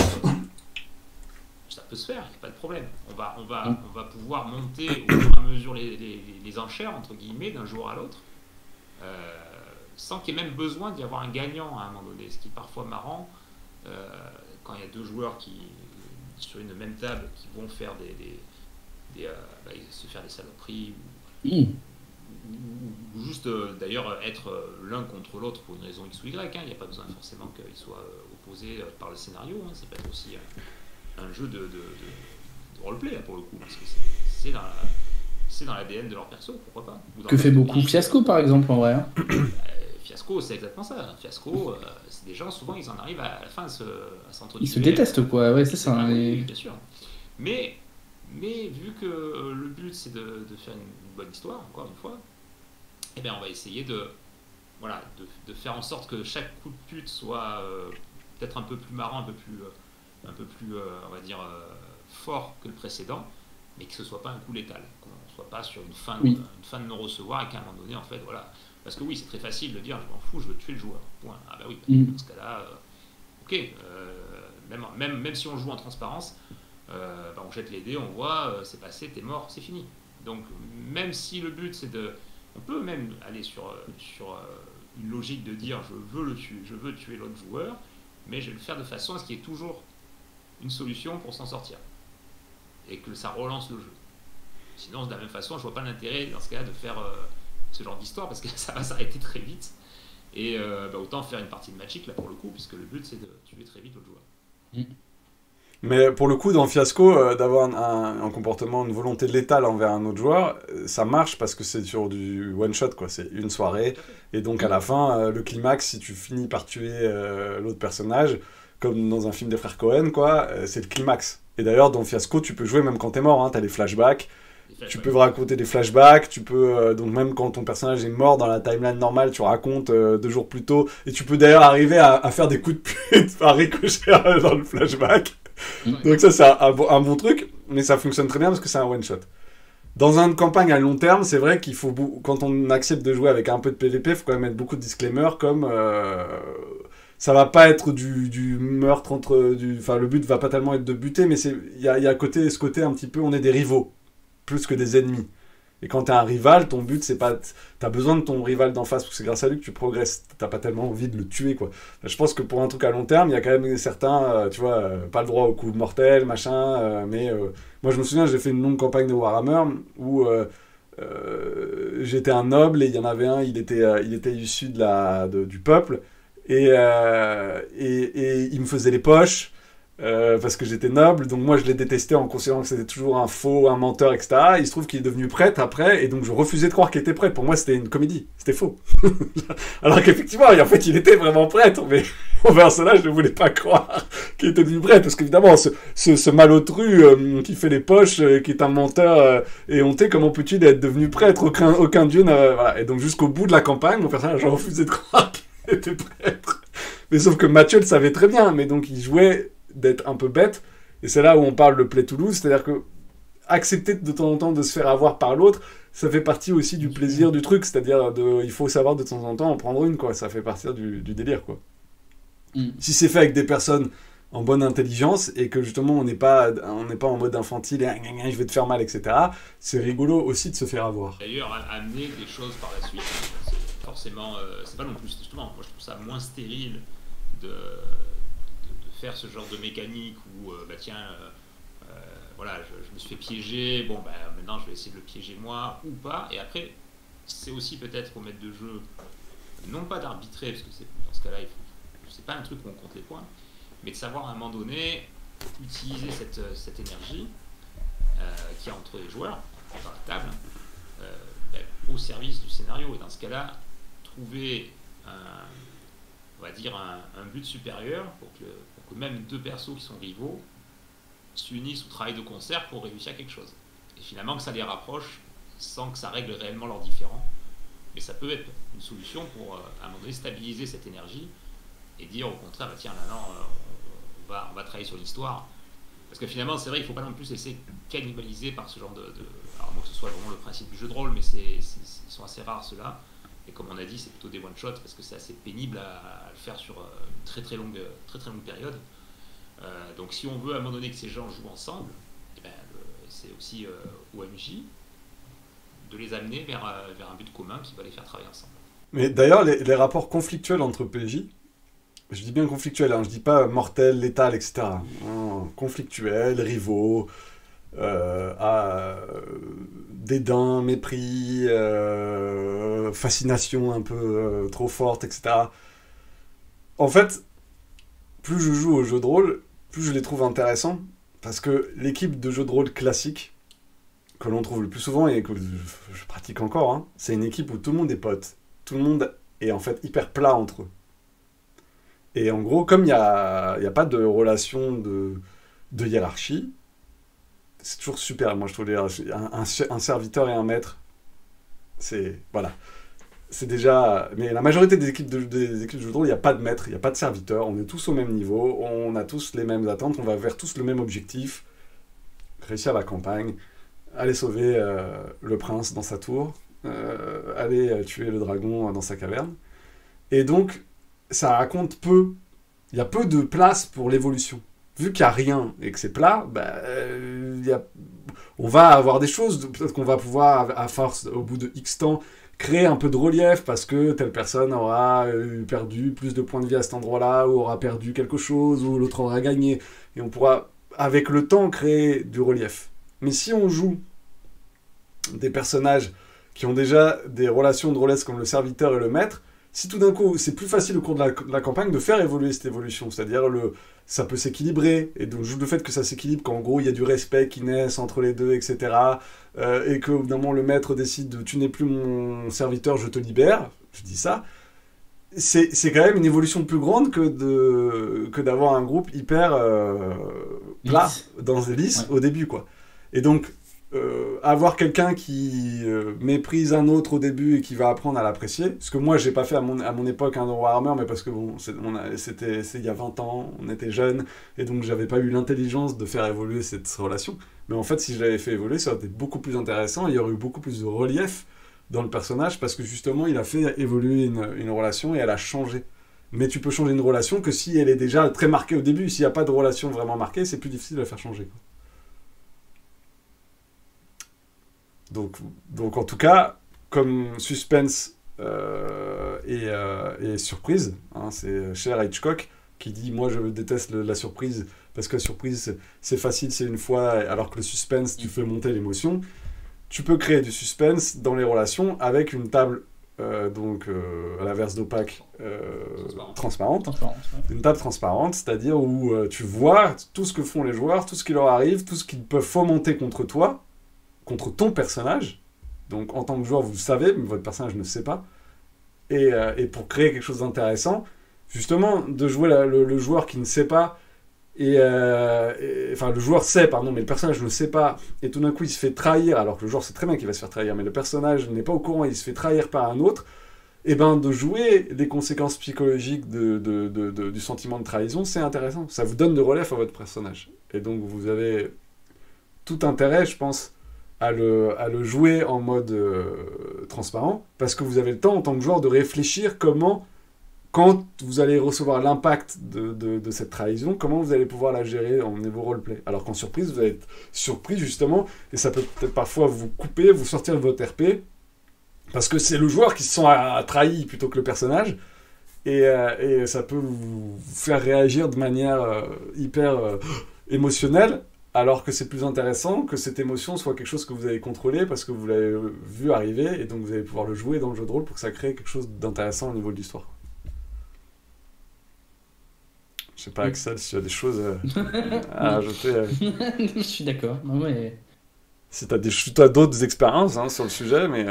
ça peut se faire, il n'y a pas de problème. On va pouvoir monter au fur et à mesure les enchères, entre guillemets, d'un joueur à l'autre, sans qu'il y ait même besoin d'y avoir un gagnant à un moment donné. Ce qui est parfois marrant, quand il y a deux joueurs qui, sur une même table, qui vont faire se faire des saloperies, ou juste d'ailleurs être l'un contre l'autre pour une raison X ou Y. Il n'y a pas besoin forcément qu'ils soient opposés par le scénario. Ça peut être aussi un jeu de roleplay, pour le coup, parce que c'est dans l'ADN de leur perso, pourquoi pas. Que fait beaucoup Fiasco, par exemple, en vrai. Fiasco, c'est exactement ça. Fiasco, c'est des gens, souvent, ils en arrivent à la fin à s'entretuer. Ils se détestent, quoi. Ouais, c'est ça. Oui, bien sûr. Mais vu que le but, c'est de faire une bonne histoire, encore une fois, eh bien, on va essayer de faire en sorte que chaque coup de pute soit peut-être un peu plus marrant, un peu plus on va dire, fort que le précédent, mais que ce soit pas un coup létal, qu'on ne soit pas sur une fin de non-recevoir et qu'à un moment donné, en fait, voilà. Parce que oui, c'est très facile de dire, je m'en fous, je veux tuer le joueur. Point. Ah bah oui, dans ce cas-là, ok, même si on joue en transparence, on jette les dés, on voit, c'est passé, t'es mort, c'est fini. Donc, même si le but c'est de On peut même aller sur une logique de dire je veux tuer l'autre joueur, mais je vais le faire de façon à ce qu'il y ait toujours une solution pour s'en sortir. Et que ça relance le jeu. Sinon, de la même façon, je vois pas l'intérêt dans ce cas de faire ce genre d'histoire, parce que ça va s'arrêter très vite. Et autant faire une partie de Magic, là, pour le coup, puisque le but, c'est de tuer très vite l'autre joueur. Mais pour le coup, dans Fiasco, d'avoir un comportement, une volonté létale envers un autre joueur, ça marche parce que c'est sur du one-shot, quoi. C'est une soirée. Et donc, à la fin, le climax, si tu finis par tuer l'autre personnage, comme dans un film des frères Cohen, quoi, c'est le climax. Et d'ailleurs, dans Fiasco, tu peux jouer même quand t'es mort, hein, t'as les flashbacks. Tu peux raconter des flashbacks, tu peux donc même quand ton personnage est mort dans la timeline normale, tu racontes 2 jours plus tôt, et tu peux d'ailleurs arriver à faire des coups de pute par ricochet dans le flashback. Donc ça c'est un bon truc, mais ça fonctionne très bien parce que c'est un one shot. Dans une campagne à long terme, c'est vrai qu'il faut, quand on accepte de jouer avec un peu de PVP, il faut quand même mettre beaucoup de disclaimers comme ça va pas être du meurtre enfin le but va pas tellement être de buter, mais il y a ce côté un petit peu on est des rivaux plus que des ennemis. Et quand t'es un rival, ton but, c'est pas... T'as besoin de ton rival d'en face, parce que c'est grâce à lui que tu progresses. T'as pas tellement envie de le tuer, quoi. Je pense que pour un truc à long terme, il y a quand même certains, tu vois, pas le droit au coup mortel, machin, mais... moi, je me souviens, j'ai fait une longue campagne de Warhammer, où j'étais un noble, et il y en avait un, il était issu du peuple, et il me faisait les poches, parce que j'étais noble, donc moi je l'ai détesté en considérant que c'était toujours un faux, un menteur, etc. Il se trouve qu'il est devenu prêtre après, et donc je refusais de croire qu'il était prêtre. Pour moi c'était une comédie, c'était faux. Alors qu'effectivement, en fait il était vraiment prêtre, mais au personnage je ne voulais pas croire qu'il était devenu prêtre, parce qu'évidemment ce malotru qui fait les poches, qui est un menteur éhonté, comment peut-il être devenu prêtre? Aucun dieu n'a... Voilà. Et donc jusqu'au bout de la campagne, mon personnage a refusé de croire qu'il était prêtre. Mais sauf que Mathieu le savait très bien, mais donc il jouait d'être un peu bête, et c'est là où on parle de play to lose, c'est-à-dire que accepter de temps en temps de se faire avoir par l'autre, ça fait partie aussi du plaisir du truc, c'est-à-dire il faut savoir de temps en temps en prendre une, quoi. Ça fait partie du délire, quoi. Si c'est fait avec des personnes en bonne intelligence et que justement on n'est pas en mode infantile et je vais te faire mal, etc., c'est rigolo aussi de se faire avoir. D'ailleurs, amener des choses par la suite, c'est forcément, c'est pas non plus, justement, moi je trouve ça moins stérile de faire ce genre de mécanique où voilà, je me suis fait piéger, bon maintenant je vais essayer de le piéger moi ou pas, et après c'est aussi peut-être au maître de jeu non pas d'arbitrer, parce que dans ce cas-là c'est pas un truc où on compte les points, mais de savoir à un moment donné utiliser cette énergie qu'il y a entre les joueurs dans la table au service du scénario, et dans ce cas-là trouver on va dire un but supérieur pour que même 2 persos qui sont rivaux s'unissent ou travaillent de concert pour réussir quelque chose. Et finalement que ça les rapproche sans que ça règle réellement leurs différends. Mais ça peut être une solution pour à un moment donné stabiliser cette énergie et dire au contraire, tiens là on va travailler sur l'histoire. Parce que finalement c'est vrai, il ne faut pas non plus laisser cannibaliser par ce genre alors moi que ce soit vraiment le principe du jeu de rôle, mais ils sont assez rares ceux-là. Et comme on a dit, c'est plutôt des one-shots parce que c'est assez pénible à le faire sur une très très longue période. Donc si on veut à un moment donné que ces gens jouent ensemble, c'est aussi au MJ de les amener vers un but commun qui va les faire travailler ensemble. Mais d'ailleurs, les rapports conflictuels entre PJ, je dis bien conflictuels, hein, je dis pas mortel, létal, etc. Conflictuels, rivaux, dédain, mépris, fascination un peu trop forte, etc. En fait, plus je joue au jeu de rôle, plus je les trouve intéressants, parce que l'équipe de jeu de rôle classique, que l'on trouve le plus souvent et que je pratique encore, hein, c'est une équipe où tout le monde est pote, tout le monde est en fait hyper plat entre eux. Et en gros, comme il n'y a pas de relation de hiérarchie, c'est toujours super. Moi, je trouve un serviteur et un maître, voilà. C'est déjà... Mais la majorité des équipes de jeux de rôle, il n'y a pas de maître, il n'y a pas de serviteur, on est tous au même niveau, on a tous les mêmes attentes, on va vers tous le même objectif, réussir la campagne, aller sauver le prince dans sa tour, aller tuer le dragon dans sa caverne. Et donc, ça raconte peu. Il y a peu de place pour l'évolution. Vu qu'il n'y a rien et que c'est plat, on va avoir des choses, peut-être qu'on va pouvoir, à force, au bout de X temps, créer un peu de relief parce que telle personne aura perdu plus de points de vie à cet endroit-là, ou aura perdu quelque chose, ou l'autre aura gagné. Et on pourra, avec le temps, créer du relief. Mais si on joue des personnages qui ont déjà des relations de rôlesse comme le serviteur et le maître, si tout d'un coup, c'est plus facile au cours de la campagne de faire évoluer cette évolution, c'est-à-dire ça peut s'équilibrer, et donc le fait que ça s'équilibre, qu'en gros il y a du respect qui naisse entre les deux, etc., et qu'au bout d'un moment le maître décide de « tu n'es plus mon serviteur, je te libère », je dis ça, c'est quand même une évolution plus grande que d'avoir un groupe hyper plat, lisse au début, quoi. Et donc, avoir quelqu'un qui méprise un autre au début et qui va apprendre à l'apprécier, ce que moi j'ai pas fait à mon époque dans Warhammer, mais parce que bon, c'était il y a 20 ans, on était jeunes, et donc j'avais pas eu l'intelligence de faire évoluer cette relation. Mais en fait, si je l'avais fait évoluer, ça aurait été beaucoup plus intéressant, il y aurait eu beaucoup plus de relief dans le personnage, parce que justement il a fait évoluer une relation et elle a changé. Mais tu peux changer une relation que si elle est déjà très marquée au début. S'il n'y a pas de relation vraiment marquée, c'est plus difficile de la faire changer, quoi. Donc en tout cas, comme suspense et surprise, hein, c'est cher Hitchcock qui dit « Moi, je déteste la surprise, parce que la surprise, c'est facile, c'est une fois, alors que le suspense, tu fais monter l'émotion. » Tu peux créer du suspense dans les relations avec une table, à l'inverse d'opaque, transparente. Une table transparente, c'est-à-dire où tu vois tout ce que font les joueurs, tout ce qui leur arrive, tout ce qu'ils peuvent fomenter contre toi, contre ton personnage. Donc en tant que joueur, vous le savez, mais votre personnage ne sait pas. Et pour créer quelque chose d'intéressant, justement, de jouer le joueur qui ne sait pas, enfin le joueur sait, pardon, mais le personnage ne sait pas, et tout d'un coup il se fait trahir, alors que le joueur sait très bien qu'il va se faire trahir, mais le personnage n'est pas au courant, il se fait trahir par un autre, et ben de jouer les conséquences psychologiques du sentiment de trahison, c'est intéressant. Ça vous donne de relief à votre personnage. Et donc vous avez tout intérêt, je pense, à le jouer en mode transparent, parce que vous avez le temps en tant que joueur de réfléchir comment, quand vous allez recevoir l'impact de cette trahison, comment vous allez pouvoir la gérer en niveau roleplay. Alors qu'en surprise, vous allez être surpris justement, et ça peut peut-être parfois vous couper, vous sortir de votre RP, parce que c'est le joueur qui se sent trahi plutôt que le personnage, et ça peut vous faire réagir de manière hyper émotionnelle, alors que c'est plus intéressant que cette émotion soit quelque chose que vous avez contrôlé parce que vous l'avez vu arriver, et donc vous allez pouvoir le jouer dans le jeu de rôle pour que ça crée quelque chose d'intéressant au niveau de l'histoire. Je sais pas, Axel, si tu as des choses à rajouter. Je suis d'accord. Non, mais... Si tu as d'autres expériences sur le sujet, mais...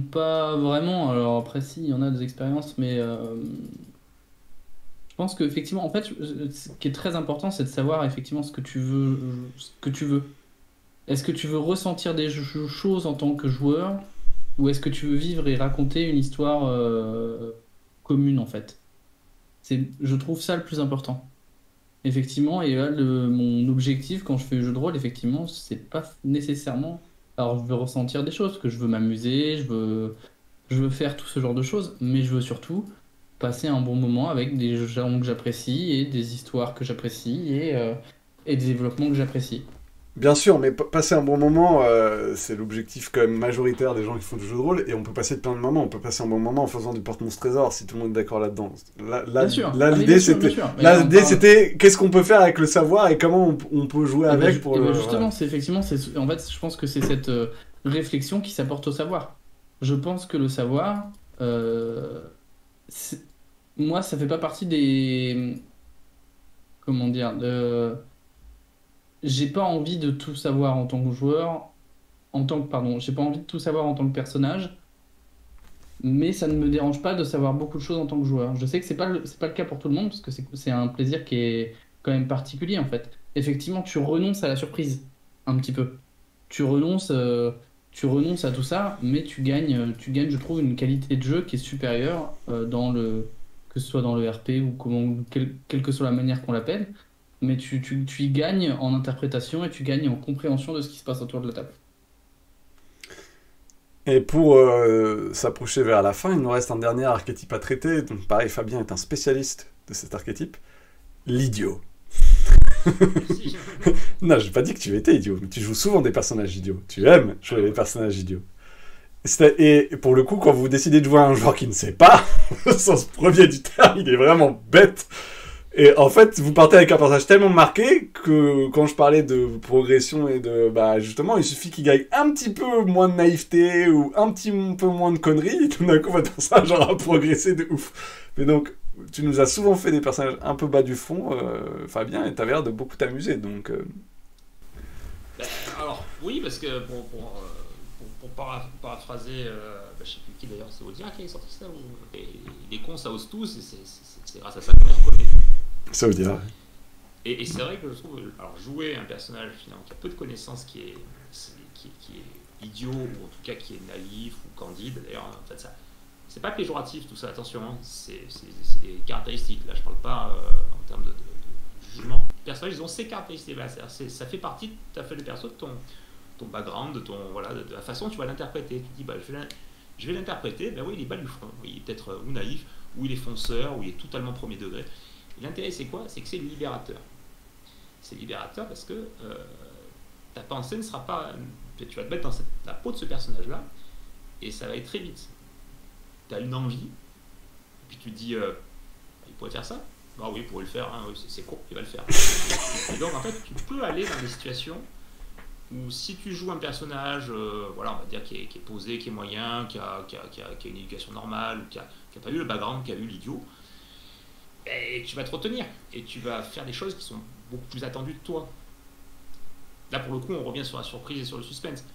Pas vraiment. Alors après, si, il y en a des expériences, mais... Je pense qu'effectivement, en fait, ce qui est très important, c'est de savoir effectivement ce que tu veux. Est-ce que tu veux ressentir des choses en tant que joueur, ou est-ce que tu veux vivre et raconter une histoire commune, en fait? Je trouve ça le plus important. Effectivement, et là, mon objectif quand je fais le jeu de rôle, effectivement, c'est pas nécessairement... Alors, je veux ressentir des choses, parce que je veux m'amuser, je veux faire tout ce genre de choses, mais je veux surtout passer un bon moment avec des gens que j'apprécie et des histoires que j'apprécie et des développements que j'apprécie. Bien sûr, mais passer un bon moment, c'est l'objectif quand même majoritaire des gens qui font du jeu de rôle, et on peut passer plein de moments. On peut passer un bon moment en faisant du porte-monstre trésor, si tout le monde est d'accord là-dedans. L'idée, c'était qu'est-ce qu'on peut faire avec le savoir et comment on peut jouer avec justement, c'est effectivement, en fait, je pense que c'est cette réflexion qui s'apporte au savoir. Je pense que le savoir... moi, ça fait pas partie des... Comment dire j'ai pas envie de tout savoir en tant que joueur, j'ai pas envie de tout savoir en tant que personnage, mais ça ne me dérange pas de savoir beaucoup de choses en tant que joueur. Je sais que c'est pas le cas pour tout le monde, parce que c'est un plaisir qui est quand même particulier, en fait. Effectivement, tu renonces à la surprise, un petit peu. Tu renonces à tout ça, mais tu gagnes, je trouve, une qualité de jeu qui est supérieure que ce soit dans le RP ou quelle que soit la manière qu'on l'appelle, mais tu y gagnes en interprétation et tu gagnes en compréhension de ce qui se passe autour de la table. Et pour s'approcher vers la fin, il nous reste un dernier archétype à traiter. Donc pareil, Fabien est un spécialiste de cet archétype, l'idiot. Non, j'ai pas dit que tu étais idiot, mais tu joues souvent des personnages idiots. Tu aimes jouer les personnages idiots. Et pour le coup, quand vous décidez de jouer à un joueur qui ne sait pas, au sens premier du terme, il est vraiment bête. Et en fait, vous partez avec un personnage tellement marqué que quand je parlais de progression et de... Bah justement, il suffit qu'il gagne un petit peu moins de naïveté ou un petit peu moins de conneries, et tout d'un coup, votre personnage aura progressé de ouf. Mais donc, tu nous as souvent fait des personnages un peu bas du fond, Fabien, et t'avais l'air de beaucoup t'amuser, donc... Alors, oui, parce que pour paraphraser, je sais plus qui d'ailleurs, c'est Audiard qui a sorti ça, ou... les cons, ça ose tous, et c'est grâce à ça qu'on se connaît. Ça veut dire. Et c'est vrai que je trouve, alors jouer un personnage finalement qui a peu de connaissances, qui est idiot, ou en tout cas qui est naïf ou candide, d'ailleurs, en fait, ça, c'est pas péjoratif tout ça, attention, hein, c'est des caractéristiques, là je parle pas en termes de jugement. Les personnages, ils ont ces caractéristiques-là, ça fait partie tout à fait du perso, de ton background, de la façon dont tu vas l'interpréter. Tu te dis, bah, je vais l'interpréter, ben oui, il est bas du front, il est peut-être ou naïf, ou il est fonceur, ou il est totalement premier degré. Et l'intérêt, c'est quoi? C'est que c'est libérateur. C'est libérateur parce que ta pensée ne sera pas... Tu vas te mettre dans la peau de ce personnage-là, et ça va être très vite. Tu as une envie, et puis tu te dis, il pourrait faire ça? Bah oui, il pourrait le faire, hein, oui, c'est con, il va le faire. Et donc, en fait, tu peux aller dans des situations où si tu joues un personnage, voilà, on va dire qui est posé, qui est moyen, qui a une éducation normale, ou qui a pas eu le background, qui a eu l'idiot, et tu vas te retenir, et tu vas faire des choses qui sont beaucoup plus attendues de toi. Là, pour le coup, on revient sur la surprise et sur le suspense.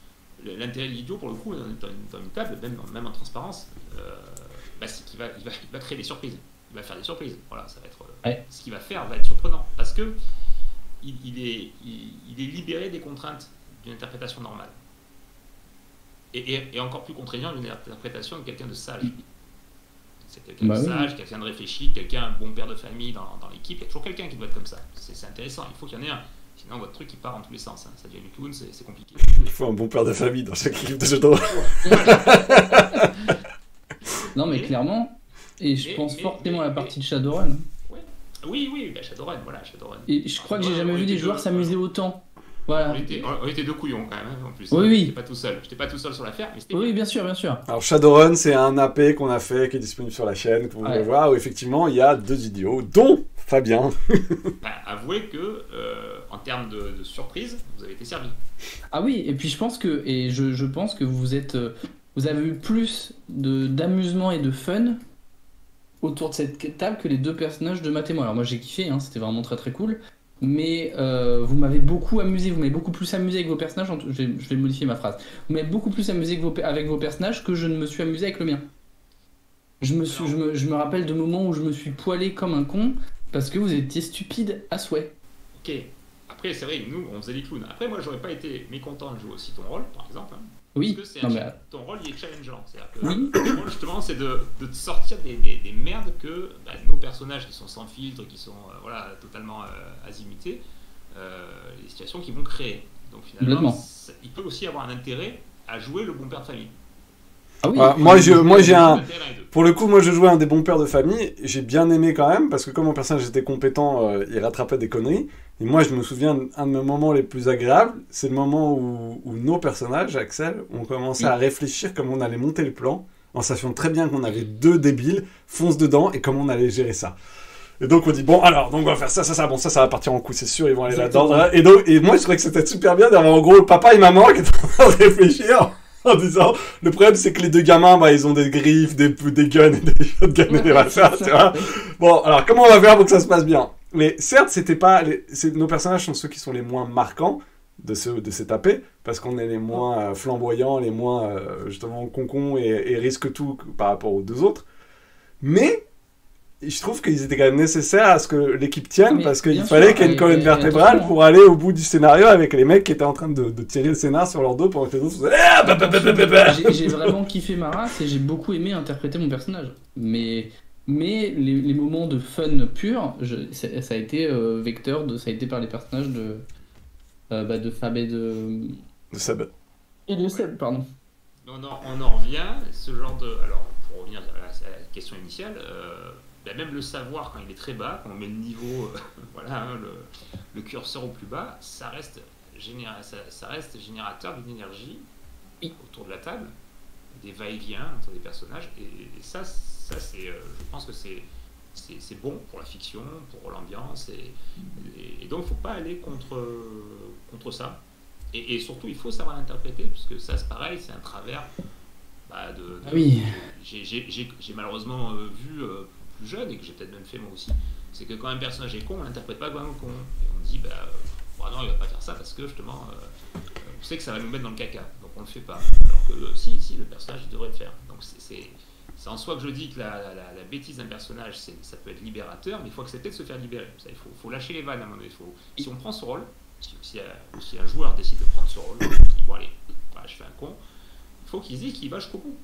L'intérêt de l'idiot, pour le coup, dans une table, même en transparence, c'est qu'il va créer des surprises. Il va faire des surprises. Voilà, ça va être ce qu'il va faire va être surprenant, parce que il est libéré des contraintes d'une interprétation normale, et encore plus contraignant d'une interprétation de quelqu'un de sage. C'est quelqu'un de sage, quelqu'un de réfléchi, quelqu'un, un bon père de famille dans l'équipe. Il y a toujours quelqu'un qui doit être comme ça. C'est intéressant, il faut qu'il y en ait un. Sinon, votre truc, il part en tous les sens. Hein. Ça devient du clown, c'est compliqué. Il faut un bon père de famille dans chaque équipe de jeu de rôle. Non, mais clairement, et je pense fortement à la partie de Shadowrun. Oui, Shadowrun, voilà, Shadowrun. Et je crois que j'ai jamais vu des joueurs s'amuser autant. Voilà. On était deux couillons quand même, hein, en plus. Oui. J'étais pas tout seul. J'étais pas tout seul sur l'affaire, mais c'était... Oui, bien sûr. Alors Shadowrun, c'est un AP qu'on a fait, qui est disponible sur la chaîne, que vous pouvez voir, où effectivement il y a 2 idiots, dont Fabien. Avouez que, en termes de surprise, vous avez été servi. Ah oui, et puis je pense que vous avez eu plus d'amusement et de fun autour de cette table que les 2 personnages de Matt et moi. Alors moi j'ai kiffé, hein, c'était vraiment très très cool. Mais vous m'avez beaucoup amusé, vous m'avez beaucoup plus amusé avec vos personnages, je vais modifier ma phrase, vous m'avez beaucoup plus amusé avec vos personnages que je ne me suis amusé avec le mien. Je me rappelle de moments où je me suis poilé comme un con parce que vous étiez stupide à souhait. Ok, après c'est vrai, nous on faisait les clowns. Après moi j'aurais pas été mécontent de jouer aussi ton rôle par exemple. Hein. Oui, parce que ton rôle il est challengeant. C'est-à-dire que ton rôle justement c'est de te sortir des merdes que nos personnages qui sont sans filtre, qui sont totalement azimutés, les situations qu'ils vont créer. Donc finalement, il peut aussi avoir un intérêt à jouer le bon père de famille. Ah oui, moi j'ai un... Pour le coup, moi je jouais un des bons pères de famille, j'ai bien aimé quand même, parce que comme mon personnage était compétent, il rattrapait des conneries. Et moi je me souviens d'un de mes moments les plus agréables, c'est le moment où nos personnages, Axel, ont commencé à réfléchir comment on allait monter le plan, en sachant très bien qu'on avait 2 débiles, fonce dedans, et comment on allait gérer ça. Et donc on dit, bon alors, donc on va faire ça, bon ça va partir en coup, c'est sûr, ils vont aller là-dedans. Et moi je trouvais que c'était super bien d'avoir en gros le papa et maman qui étaient en train de réfléchir. En disant, le problème c'est que les 2 gamins, ils ont des griffes, des guns et des shotguns et des machins, tu vois. Bon, alors comment on va faire pour que ça se passe bien? Mais certes, c'était pas, nos personnages sont ceux qui sont les moins marquants de cet AP, parce qu'on est les moins flamboyants, les moins justement concons et risquent tout par rapport aux 2 autres. Mais je trouve qu'ils étaient quand même nécessaires à ce que l'équipe tienne, parce qu'il fallait qu'il y ait une colonne vertébrale pour aller au bout du scénario avec les mecs qui étaient en train de tirer le scénar sur leur dos pendant que les autres faisaient... J'ai vraiment kiffé ma race et j'ai beaucoup aimé interpréter mon personnage. Mais les moments de fun pur, ça a été vecteur, ça a été par les personnages de Fab et de Seb. Et de Seb, pardon. On en revient, ce genre de... Alors, pour revenir à la question initiale... même le savoir quand il est très bas, quand on met le niveau, le curseur au plus bas, ça reste générateur d'une énergie autour de la table des va-et-vient entre des personnages. Et ça c'est, je pense que c'est bon pour la fiction, pour l'ambiance. Et donc, il ne faut pas aller contre ça. Et surtout, il faut savoir l'interpréter, puisque ça, c'est pareil, c'est un travers. Oui. J'ai malheureusement vu plus jeune, et que j'ai peut-être même fait moi aussi, c'est que quand un personnage est con, on l'interprète pas comme un con. Et on dit, non, il va pas faire ça parce que justement, on sait que ça va nous mettre dans le caca, donc on le fait pas. Alors que si, le personnage il devrait le faire. Donc c'est en soi que je dis que la bêtise d'un personnage, ça peut être libérateur, mais il faut accepter de se faire libérer. Il faut lâcher les vannes à un moment donné. Si on prend ce rôle, si un joueur décide de prendre ce rôle, il dit, bon allez, voilà, je fais un con, il faut qu'il se dise qu'il va jusqu'au bout.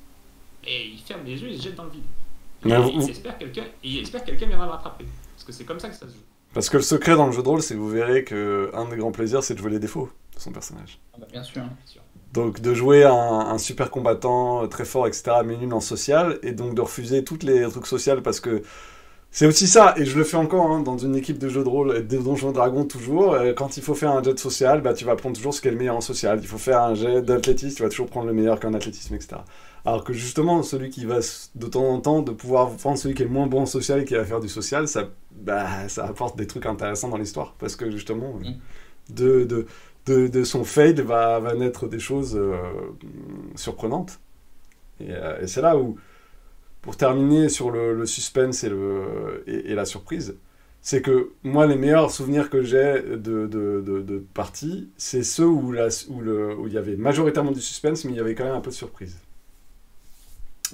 Et il ferme les yeux et il se jette dans le vide. Il espère que quelqu'un viendra le rattraper. Parce que c'est comme ça que ça se joue. Parce que le secret dans le jeu de rôle, c'est que vous verrez qu'un des grands plaisirs, c'est de jouer les défauts de son personnage. Bien sûr. Donc de jouer un super combattant très fort, etc., mais nul en social, et donc de refuser tous les trucs sociaux, parce que c'est aussi ça, et je le fais encore dans une équipe de jeux de rôle, de Donjons et Dragons toujours, quand il faut faire un jet de social, tu vas prendre toujours ce qui est le meilleur en social. Il faut faire un jet d'athlétisme, tu vas toujours prendre le meilleur qu'en athlétisme, etc. Alors que justement, celui qui va de temps en temps, de pouvoir prendre celui qui est le moins bon en social et qui va faire du social, ça apporte des trucs intéressants dans l'histoire. Parce que justement, de son fail va naître des choses surprenantes. Et c'est là où, pour terminer sur le suspense et la surprise, c'est que moi, les meilleurs souvenirs que j'ai de parties, c'est ceux où il y avait majoritairement du suspense, mais il y avait quand même un peu de surprise.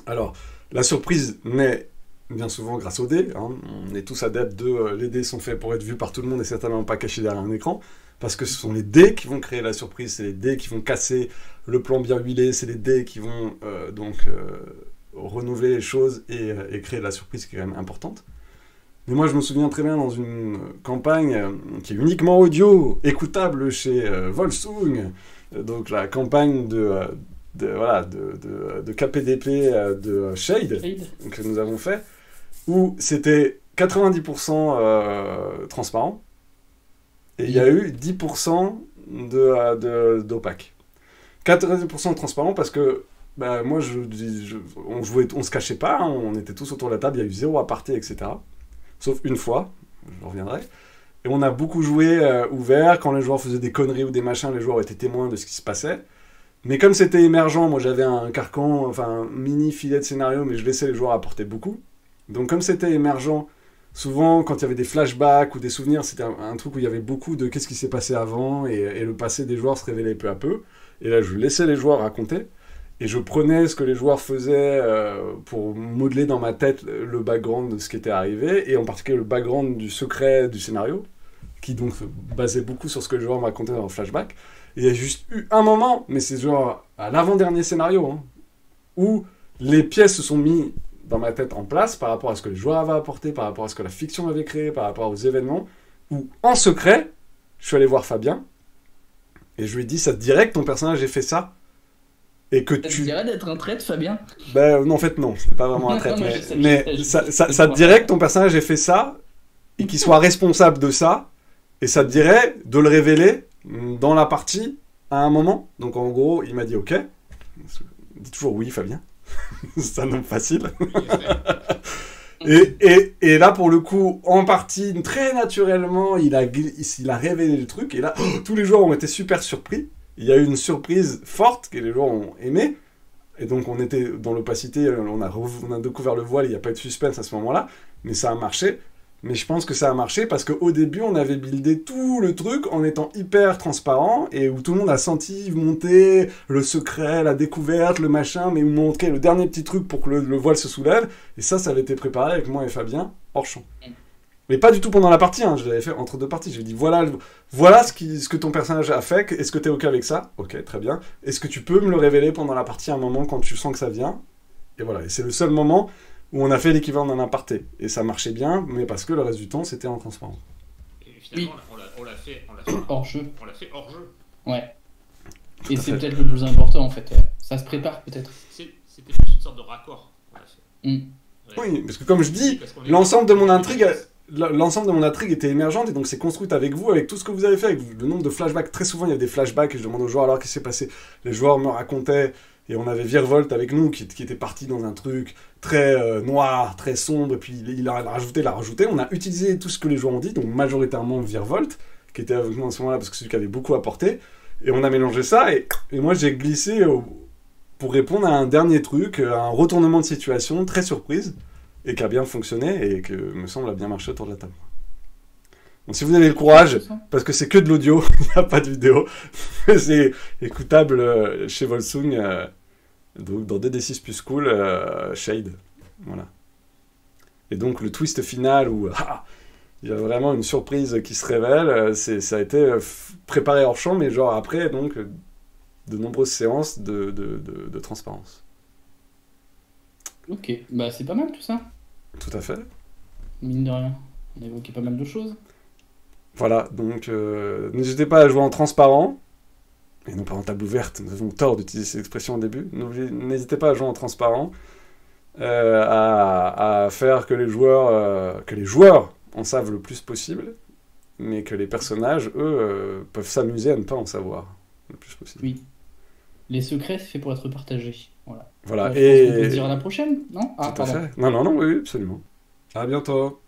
Alors, la surprise naît bien souvent grâce aux dés. On est tous adeptes les dés sont faits pour être vus par tout le monde et certainement pas cachés derrière un écran. Parce que ce sont les dés qui vont créer la surprise, c'est les dés qui vont casser le plan bien huilé, c'est les dés qui vont renouveler les choses et créer la surprise qui est quand même importante. Mais moi, je me souviens très bien dans une campagne qui est uniquement audio, écoutable chez Volsung, donc la campagne de KPDP de Shade que nous avons fait, où c'était 90% transparent, et il y a eu 10% d'opaque. 90% transparent parce que moi, on se cachait pas, on était tous autour de la table, il y a eu 0 aparté, etc. Sauf une fois, je reviendrai. Et on a beaucoup joué ouvert, quand les joueurs faisaient des conneries ou des machins, les joueurs étaient témoins de ce qui se passait. Mais comme c'était émergent, moi j'avais un carcan, un mini filet de scénario, mais je laissais les joueurs apporter beaucoup. Donc comme c'était émergent, souvent quand il y avait des flashbacks ou des souvenirs, c'était un truc où il y avait beaucoup de qu'est-ce qui s'est passé avant, et le passé des joueurs se révélait peu à peu. Et là je laissais les joueurs raconter, et je prenais ce que les joueurs faisaient pour modeler dans ma tête le background de ce qui était arrivé, et en particulier le background du secret du scénario, qui donc se basait beaucoup sur ce que les joueurs me racontaient dans le flashback. Il y a juste eu un moment, mais c'est genre à l'avant-dernier scénario, où les pièces se sont mises dans ma tête en place par rapport à ce que les joueurs avaient apporté, par rapport à ce que la fiction avait créé, par rapport aux événements, où en secret, je suis allé voir Fabien, et je lui ai dit, ça te dirait que ton personnage ait fait ça, et que ça te dirait d'être un traître, Fabien ? Non, en fait non, c'était pas vraiment un traître, mais ça te dirait que ton personnage ait fait ça, et qu'il soit responsable de ça, et ça te dirait de le révéler dans la partie à un moment. Donc en gros, il m'a dit ok. Dis toujours oui, Fabien. C'est un nom facile. et là, pour le coup, en partie, très naturellement, il a révélé le truc. Et là, tous les joueurs ont été super surpris. Il y a eu une surprise forte que les joueurs ont aimé. Et donc, on était dans l'opacité. On a découvert le voile. Il n'y a pas eu de suspense à ce moment-là. Mais ça a marché. Mais je pense que ça a marché parce qu'au début, on avait buildé tout le truc en étant hyper transparent et où tout le monde a senti monter le secret, la découverte, le machin, mais où manquait le dernier petit truc pour que le voile se soulève. Et ça avait été préparé avec moi et Fabien hors champ. Mais pas du tout pendant la partie, je l'avais fait entre deux parties. Je lui ai dit voilà ce que ton personnage a fait, est-ce que tu es OK avec ça ? Ok, très bien. Est-ce que tu peux me le révéler pendant la partie à un moment quand tu sens que ça vient ? Et voilà, et c'est le seul moment où on a fait l'équivalent d'un aparté. Et ça marchait bien, mais parce que le reste du temps, c'était en transparent. Et finalement, on l'a fait hors jeu. On l'a fait hors jeu. Ouais. Et c'est peut-être le plus important, en fait. Ça se prépare, peut-être. C'était plus une sorte de raccord qu'on a fait. Oui, parce que comme je dis, l'ensemble de mon intrigue était émergente, et donc c'est construite avec vous, avec tout ce que vous avez fait, avec le nombre de flashbacks. Très souvent, il y a des flashbacks, et je demande aux joueurs alors qu'est-ce qui s'est passé. Les joueurs me racontaient Et on avait Virvolt avec nous, qui était parti dans un truc très noir, très sombre, et puis il a rajouté. On a utilisé tout ce que les joueurs ont dit, donc majoritairement Virvolt, qui était avec nous à ce moment-là, parce que c'est celui qui avait beaucoup apporté. Et on a mélangé ça, et moi j'ai glissé pour répondre à un dernier truc, à un retournement de situation très surprise, et qui a bien fonctionné, et que, me semble, a bien marché autour de la table. Donc si vous avez le courage, parce que c'est que de l'audio, il n'y a pas de vidéo, c'est écoutable chez Volsung, donc dans DD6 plus cool, Shade. Voilà. Et donc le twist final où il y a vraiment une surprise qui se révèle, ça a été préparé hors champ, mais genre après, donc, de nombreuses séances de transparence. Ok, bah c'est pas mal tout ça. Tout à fait. Mine de rien, on a évoqué pas mal de choses. Voilà, donc n'hésitez pas à jouer en transparent, et non pas en table ouverte, nous avons tort d'utiliser cette expression au début. N'hésitez pas à jouer en transparent, à faire que les joueurs en savent le plus possible, mais que les personnages, eux, peuvent s'amuser à ne pas en savoir le plus possible. Oui. Les secrets, c'est fait pour être partagés. Voilà. Voilà. Je pense qu'on peut se dire à la prochaine, non? Tout à fait. Non, oui, absolument. À bientôt.